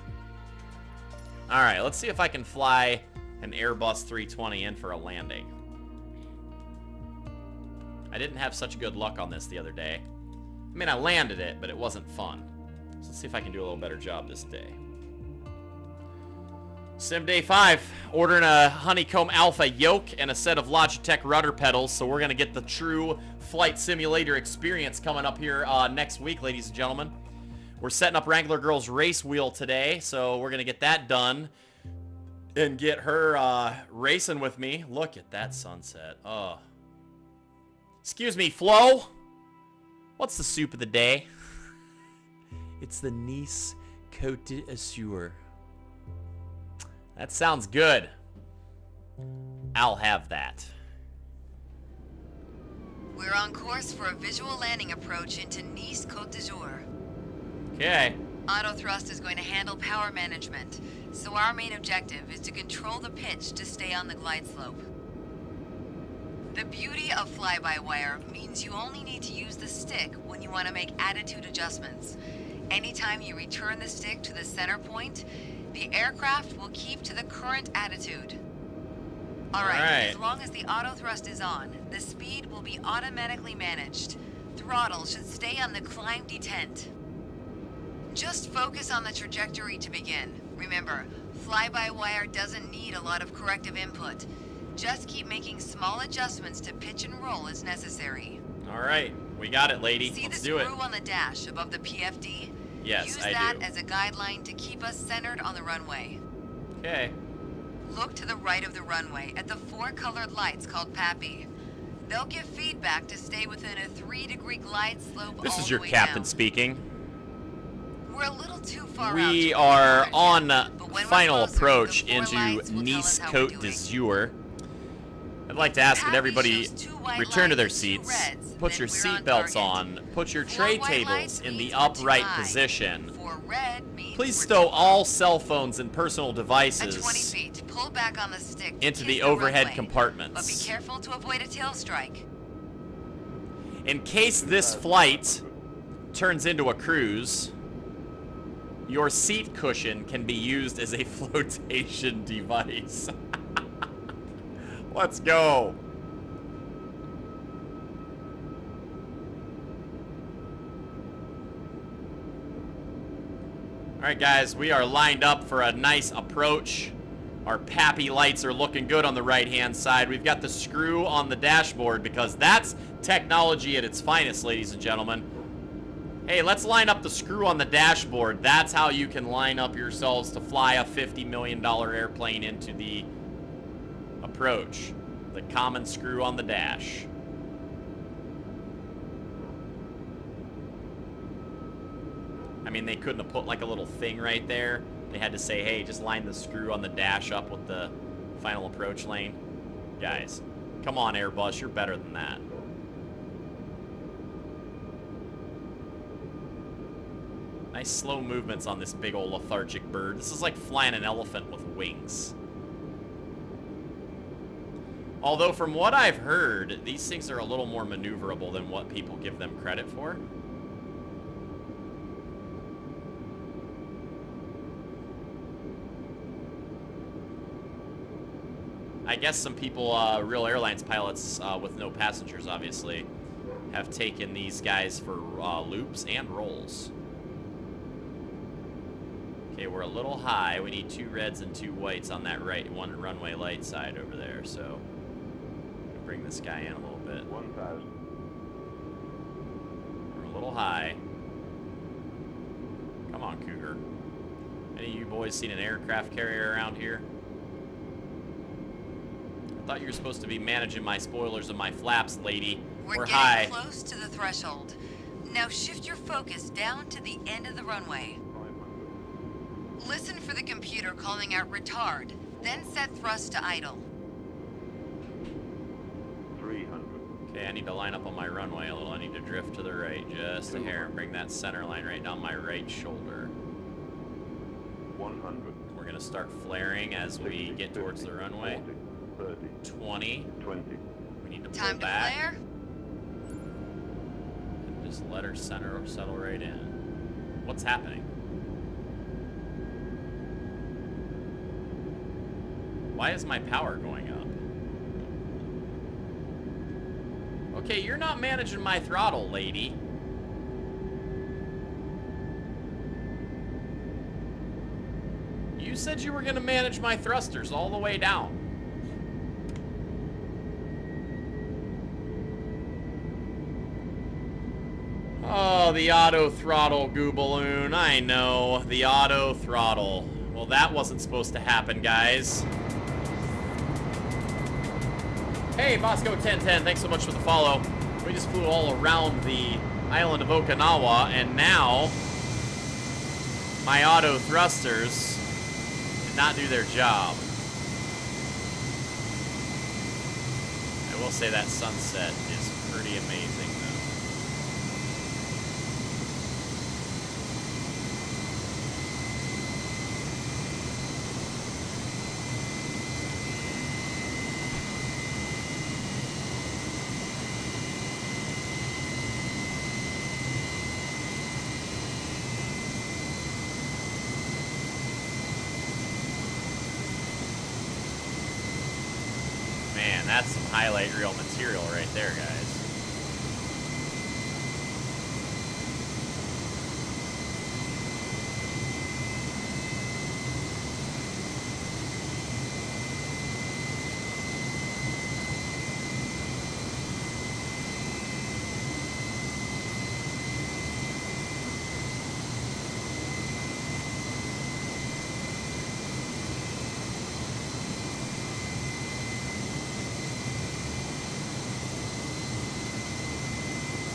[SPEAKER 1] All right, let's see if I can fly an Airbus 320 in for a landing. I didn't have such good luck on this the other day. I mean, I landed it, but it wasn't fun. So let's see if I can do a little better job this day. Sim Day 5, ordering a Honeycomb Alpha yoke and a set of Logitech rudder pedals, so we're going to get the true flight simulator experience coming up here next week, ladies and gentlemen. We're setting up Wrangler Girl's race wheel today, so we're going to get that done and get her racing with me. Look at that sunset. Oh. Excuse me, Flo? What's the soup of the day? It's the Nice Côte d'Azur. That sounds good. I'll have that.
[SPEAKER 2] We're on course for a visual landing approach into Nice Côte d'Azur.
[SPEAKER 1] Okay.
[SPEAKER 2] Auto thrust is going to handle power management, so our main objective is to control the pitch to stay on the glide slope. The beauty of fly-by-wire means you only need to use the stick when you want to make attitude adjustments. Anytime you return the stick to the center point, the aircraft will keep to the current attitude. Alright, as long as the auto thrust is on, the speed will be automatically managed. Throttle should stay on the climb detent. Just focus on the trajectory to begin. Remember, fly-by-wire doesn't need a lot of corrective input. Just keep making small adjustments to pitch and roll as necessary.
[SPEAKER 1] Alright, we got it, lady.
[SPEAKER 2] See
[SPEAKER 1] Let's
[SPEAKER 2] the
[SPEAKER 1] do it.
[SPEAKER 2] screw on the dash above the PFD?
[SPEAKER 1] Yes,
[SPEAKER 2] Use
[SPEAKER 1] I
[SPEAKER 2] that
[SPEAKER 1] do.
[SPEAKER 2] as a guideline to keep us centered on the runway.
[SPEAKER 1] Okay.
[SPEAKER 2] Look to the right of the runway at the 4 colored lights called Pappy. They'll give feedback to stay within a 3-degree glide slope.
[SPEAKER 1] This
[SPEAKER 2] all
[SPEAKER 1] is
[SPEAKER 2] the
[SPEAKER 1] your
[SPEAKER 2] way
[SPEAKER 1] captain
[SPEAKER 2] down.
[SPEAKER 1] speaking.
[SPEAKER 2] We're a little too far out
[SPEAKER 1] We
[SPEAKER 2] to
[SPEAKER 1] are
[SPEAKER 2] record,
[SPEAKER 1] on
[SPEAKER 2] but when we're
[SPEAKER 1] final
[SPEAKER 2] closer,
[SPEAKER 1] approach
[SPEAKER 2] the 4
[SPEAKER 1] into
[SPEAKER 2] lights will tell us
[SPEAKER 1] Nice
[SPEAKER 2] how
[SPEAKER 1] Côte
[SPEAKER 2] we're
[SPEAKER 1] d'Azur.
[SPEAKER 2] doing.
[SPEAKER 1] I'd like to ask that
[SPEAKER 2] Pappy
[SPEAKER 1] everybody
[SPEAKER 2] shows 2 white
[SPEAKER 1] return to their
[SPEAKER 2] lights and 2
[SPEAKER 1] seats,
[SPEAKER 2] reds,
[SPEAKER 1] put
[SPEAKER 2] then
[SPEAKER 1] your
[SPEAKER 2] we're on
[SPEAKER 1] seatbelts
[SPEAKER 2] target.
[SPEAKER 1] on, put your
[SPEAKER 2] 4
[SPEAKER 1] tray
[SPEAKER 2] white
[SPEAKER 1] tables
[SPEAKER 2] lights
[SPEAKER 1] in the
[SPEAKER 2] means we're too
[SPEAKER 1] upright
[SPEAKER 2] high.
[SPEAKER 1] position.
[SPEAKER 2] 4 red means
[SPEAKER 1] Please
[SPEAKER 2] we're
[SPEAKER 1] stow
[SPEAKER 2] too
[SPEAKER 1] all
[SPEAKER 2] low.
[SPEAKER 1] cell phones and personal
[SPEAKER 2] At 20
[SPEAKER 1] devices
[SPEAKER 2] feet, pull back on the stick to
[SPEAKER 1] into
[SPEAKER 2] kiss
[SPEAKER 1] the overhead
[SPEAKER 2] runway.
[SPEAKER 1] compartments.
[SPEAKER 2] But be careful to avoid a tail strike.
[SPEAKER 1] In case this flight turns into a cruise, your seat cushion can be used as a flotation device. Let's go. Alright guys, we are lined up for a nice approach. Our Pappy lights are looking good on the right-hand side. We've got the screw on the dashboard because that's technology at its finest, ladies and gentlemen. Hey, let's line up the screw on the dashboard. That's how you can line up yourselves to fly a $50 million airplane into the approach. The common screw on the dash. I mean, they couldn't have put like a little thing right there. They had to say, hey, just line the screw on the dash up with the final approach lane. Guys, come on, Airbus, you're better than that. Nice slow movements on this big old lethargic bird. This is like flying an elephant with wings. Although from what I've heard, these things are a little more maneuverable than what people give them credit for. I guess some people, real airlines pilots with no passengers, obviously, have taken these guys for loops and rolls. Okay, we're a little high. We need 2 reds and 2 whites on that right one runway light side over there, so bring this guy in a little bit.
[SPEAKER 6] 1,000.
[SPEAKER 1] We're a little high. Come on, Cougar. Any of you boys seen an aircraft carrier around here? I thought you were supposed to be managing my spoilers and my flaps, lady.
[SPEAKER 2] We're getting
[SPEAKER 1] high.
[SPEAKER 2] close to the threshold. Now shift your focus down to the end of the runway. Listen for the computer calling out retard, then set thrust to idle.
[SPEAKER 6] 300.
[SPEAKER 1] Okay, I need to line up on my runway a little. I need to drift to the right just a hair and bring that center line right down my right shoulder.
[SPEAKER 6] 100.
[SPEAKER 1] We're going to start flaring as we
[SPEAKER 6] 60,
[SPEAKER 1] get towards
[SPEAKER 6] 50,
[SPEAKER 1] the runway.
[SPEAKER 6] 40, 30,
[SPEAKER 1] 20.
[SPEAKER 6] 20.
[SPEAKER 1] We need to pull
[SPEAKER 2] Time to
[SPEAKER 1] back.
[SPEAKER 2] flare?
[SPEAKER 1] And just let her center settle right in. What's happening? Why is my power going up? Okay, you're not managing my throttle, lady. You said you were going to manage my thrusters all the way down. Oh, the auto throttle, Goobaloon. I know, the auto throttle. Well, that wasn't supposed to happen, guys. Hey, Bosco1010, thanks so much for the follow. We just flew all around the island of Okinawa, and now my auto thrusters did not do their job. I will say that sunset is pretty amazing, though. Man, that's some highlight reel material right there, guys.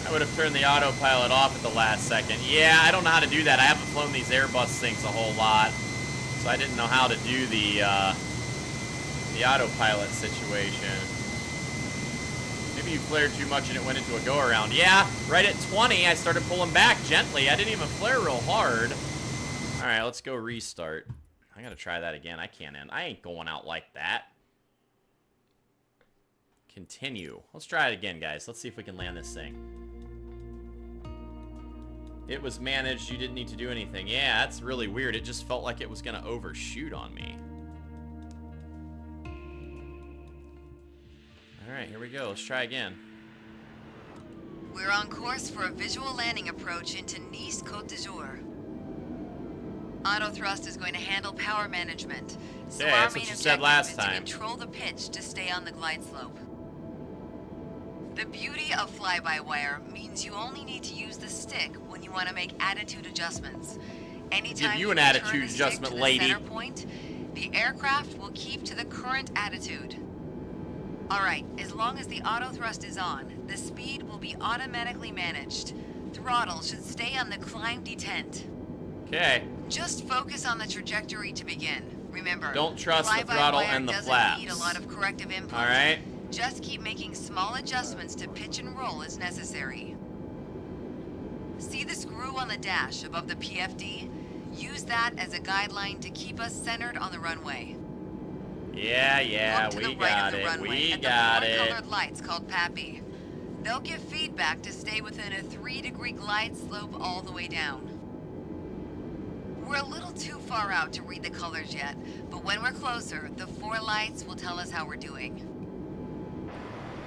[SPEAKER 1] I would have turned the autopilot off at the last second. Yeah, I don't know how to do that. I haven't flown these Airbus things a whole lot, so I didn't know how to do the autopilot situation. Maybe you flared too much and it went into a go-around. Yeah, right at 20, I started pulling back gently. I didn't even flare real hard. All right, let's go restart. I gotta try that again. I can't end. I ain't going out like that. Continue. Let's try it again, guys. Let's see if we can land this thing. It was managed. You didn't need to do anything. Yeah, that's really weird. It just felt like it was going to overshoot on me. All right, here we go. Let's try again.
[SPEAKER 2] We're on course for a visual landing approach into Nice Côte d'Azur. Auto thrust is going to handle power management. So
[SPEAKER 1] Yeah,
[SPEAKER 2] our
[SPEAKER 1] that's
[SPEAKER 2] main
[SPEAKER 1] what you said last
[SPEAKER 2] objective is
[SPEAKER 1] time.
[SPEAKER 2] to control the pitch to stay on the glide slope. The beauty of fly-by-wire means you only need to use the stick when you want to make attitude adjustments. Anytime
[SPEAKER 1] you an
[SPEAKER 2] return
[SPEAKER 1] attitude
[SPEAKER 2] the stick
[SPEAKER 1] adjustment,
[SPEAKER 2] to the
[SPEAKER 1] lady.
[SPEAKER 2] center point, the aircraft will keep to the current attitude. Alright, as long as the auto thrust is on, the speed will be automatically managed. Throttle should stay on the climb detent.
[SPEAKER 1] Okay.
[SPEAKER 2] Just focus on the trajectory to begin. Remember,
[SPEAKER 1] Don't trust the
[SPEAKER 2] fly-by-wire
[SPEAKER 1] throttle and the
[SPEAKER 2] doesn't
[SPEAKER 1] flaps.
[SPEAKER 2] need a lot of corrective input.
[SPEAKER 1] All right.
[SPEAKER 2] Just keep making small adjustments to pitch and roll as necessary. See the screw on the dash above the PFD? Use that as a guideline to keep us centered on the runway.
[SPEAKER 1] Yeah,
[SPEAKER 2] Look to
[SPEAKER 1] we
[SPEAKER 2] the right
[SPEAKER 1] got
[SPEAKER 2] of the
[SPEAKER 1] it.
[SPEAKER 2] runway
[SPEAKER 1] We
[SPEAKER 2] at
[SPEAKER 1] got
[SPEAKER 2] the
[SPEAKER 1] it.
[SPEAKER 2] four-colored lights called PAPI. They'll give feedback to stay within a 3-degree glide slope all the way down. We're a little too far out to read the colors yet, but when we're closer, the 4 lights will tell us how we're doing.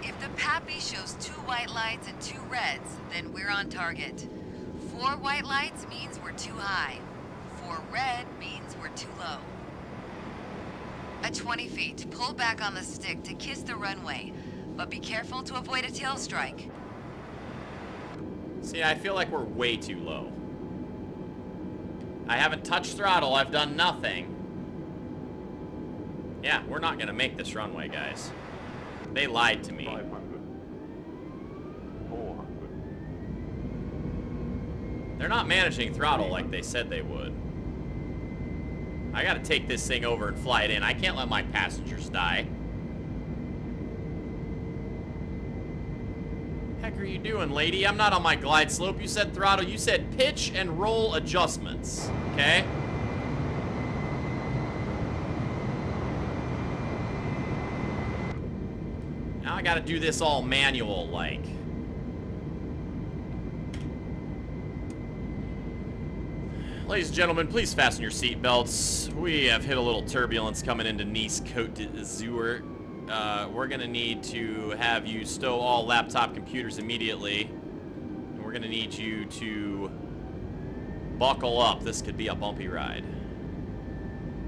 [SPEAKER 2] If the PAPI shows 2 white lights and 2 reds, then we're on target. 4 white lights means we're too high. 4 red means we're too low. At 20 feet, pull back on the stick to kiss the runway, but be careful to avoid a tail strike.
[SPEAKER 1] See, I feel like we're way too low. I haven't touched throttle. I've done nothing. Yeah, we're not going to make this runway, guys. They lied to me.
[SPEAKER 6] 500. 400.
[SPEAKER 1] They're not managing throttle like they said they would. I gotta take this thing over and fly it in. I can't let my passengers die. Heck are you doing, lady? I'm not on my glide slope. You said throttle. You said pitch and roll adjustments. Okay? Now I gotta do this all manual like. Ladies and gentlemen, please fasten your seatbelts. We have hit a little turbulence coming into Nice Côte d'Azur. We're gonna need to have you stow all laptop computers immediately. And we're gonna need you to buckle up. This could be a bumpy ride.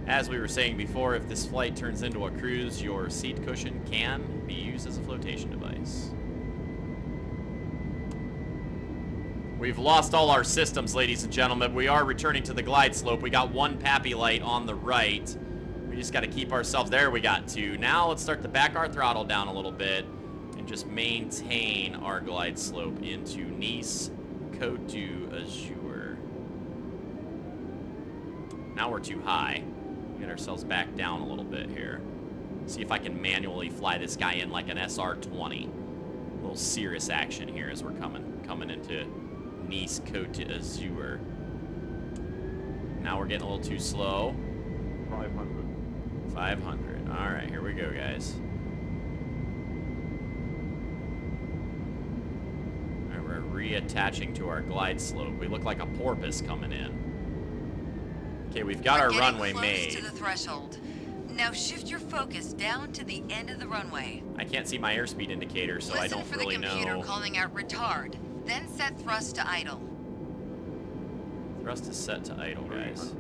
[SPEAKER 1] As we were saying before, if this flight turns into a cruise, your seat cushion can be used as a flotation device. We've lost all our systems, ladies and gentlemen. We are returning to the glide slope. We got 1 PAPI light on the right. We just got to keep ourselves... There we got 2. Now let's start to back our throttle down a little bit and just maintain our glide slope into Nice Côte d'Azur. Now we're too high. Get ourselves back down a little bit here. See if I can manually fly this guy in like an SR-20. A little serious action here as we're coming into Nice Côte d'Azur. Now we're getting a little too slow.
[SPEAKER 6] 500.
[SPEAKER 1] 500. All right, here we go, guys. All right, we're reattaching to our glide slope. We look like a porpoise coming in. Okay, we've got our runway
[SPEAKER 2] close
[SPEAKER 1] made.
[SPEAKER 2] to the threshold. Now shift your focus down to the end of the runway.
[SPEAKER 1] I can't see my airspeed indicator, so I
[SPEAKER 2] Listen
[SPEAKER 1] don't
[SPEAKER 2] for
[SPEAKER 1] really
[SPEAKER 2] the computer
[SPEAKER 1] know.
[SPEAKER 2] calling out retard. Then set thrust to idle.
[SPEAKER 1] Thrust is set to idle, guys.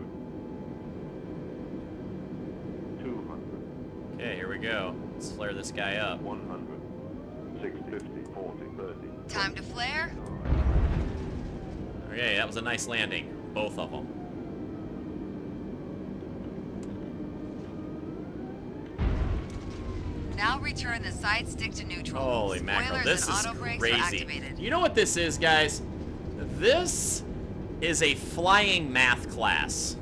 [SPEAKER 6] 200.
[SPEAKER 1] Okay, here we go. Let's flare this guy up.
[SPEAKER 6] 100. 650. 40. 30.
[SPEAKER 2] Time to flare.
[SPEAKER 1] Okay, that was a nice landing. Both of them.
[SPEAKER 2] Now return the side stick to neutral.
[SPEAKER 1] Holy mackerel,
[SPEAKER 2] Spoilers
[SPEAKER 1] this
[SPEAKER 2] and
[SPEAKER 1] is
[SPEAKER 2] auto brakes are
[SPEAKER 1] crazy.
[SPEAKER 2] activated.
[SPEAKER 1] You know what this is, guys? This is a flying math class.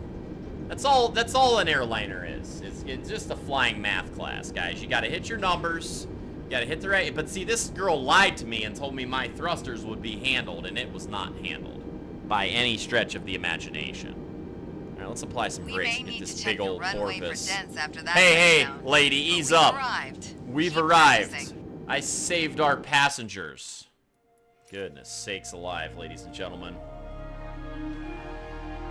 [SPEAKER 1] That's all an airliner is. It's just a flying math class, guys. You gotta hit your numbers. You gotta hit the right. But see, this girl lied to me and told me my thrusters would be handled, and it was not handled by any stretch of the imagination. All right, let's apply some
[SPEAKER 2] We
[SPEAKER 1] brakes
[SPEAKER 2] may
[SPEAKER 1] and get
[SPEAKER 2] need
[SPEAKER 1] this
[SPEAKER 2] to
[SPEAKER 1] big
[SPEAKER 2] check the
[SPEAKER 1] old
[SPEAKER 2] runway for
[SPEAKER 1] porpoise.
[SPEAKER 2] dents after that.
[SPEAKER 1] Hey,
[SPEAKER 2] breakdown.
[SPEAKER 1] lady,
[SPEAKER 2] But
[SPEAKER 1] ease
[SPEAKER 2] we've
[SPEAKER 1] up.
[SPEAKER 2] Arrived.
[SPEAKER 1] We've
[SPEAKER 2] Keep
[SPEAKER 1] arrived.
[SPEAKER 2] practicing.
[SPEAKER 1] I saved our passengers. Goodness sakes alive, ladies and gentlemen.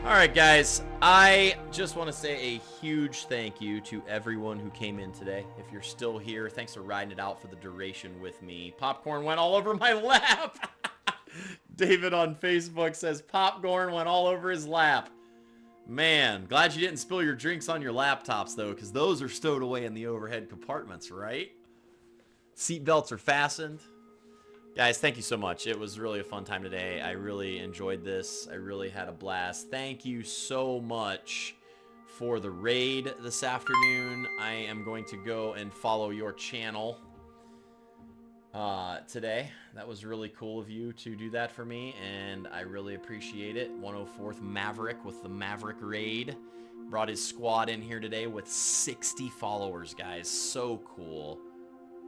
[SPEAKER 1] Alright, guys. I just want to say a huge thank you to everyone who came in today. If you're still here, thanks for riding it out for the duration with me. Popcorn went all over my lap. David on Facebook says popcorn went all over his lap. Man, glad you didn't spill your drinks on your laptops, though, because those are stowed away in the overhead compartments, right? Seatbelts are fastened. Guys, thank you so much. It was really a fun time today. I really enjoyed this. I really had a blast. Thank you so much for the raid this afternoon. I am going to go and follow your channel today. That was really cool of you to do that for me, and I really appreciate it. 104th Maverick with the Maverick raid. Brought his squad in here today with 60 followers, guys. So cool.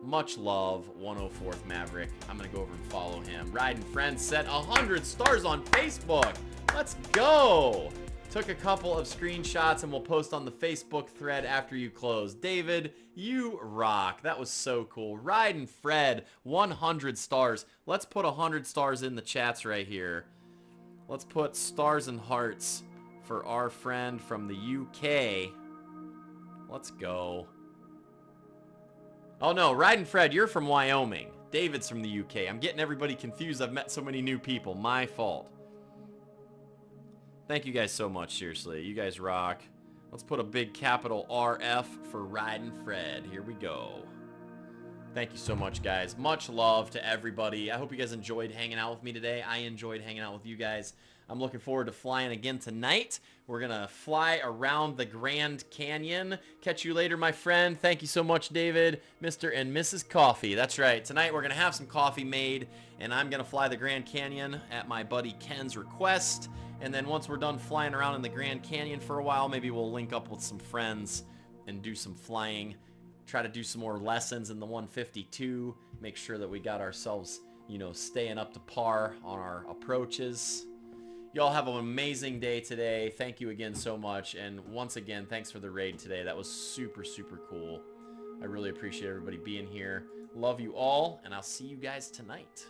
[SPEAKER 1] Much love, 104th Maverick. I'm going to go over and follow him. Riding Friends set 100 stars on Facebook. Let's go. Took a couple of screenshots and we'll post on the Facebook thread after you close. David, you rock. That was so cool. Riding Fred, 100 stars. Let's put 100 stars in the chats right here. Let's put stars and hearts for our friend from the UK. Let's go. Oh no, Riding Fred, you're from Wyoming. David's from the UK. I'm getting everybody confused. I've met so many new people. My fault. Thank you guys so much, seriously. You guys rock. Let's put a big capital RF for Riding Fred. Here we go. Thank you so much, guys. Much love to everybody. I hope you guys enjoyed hanging out with me today. I enjoyed hanging out with you guys. I'm looking forward to flying again tonight. We're going to fly around the Grand Canyon. Catch you later, my friend. Thank you so much, David, Mr. and Mrs. Coffee. That's right. Tonight we're going to have some coffee made, and I'm going to fly the Grand Canyon at my buddy Ken's request. And then once we're done flying around in the Grand Canyon for a while, maybe we'll link up with some friends and do some flying. Try to do some more lessons in the 152. Make sure that we got ourselves, you know, staying up to par on our approaches. Y'all have an amazing day today. Thank you again so much. And once again, thanks for the raid today. That was super, super cool. I really appreciate everybody being here. Love you all, and I'll see you guys tonight.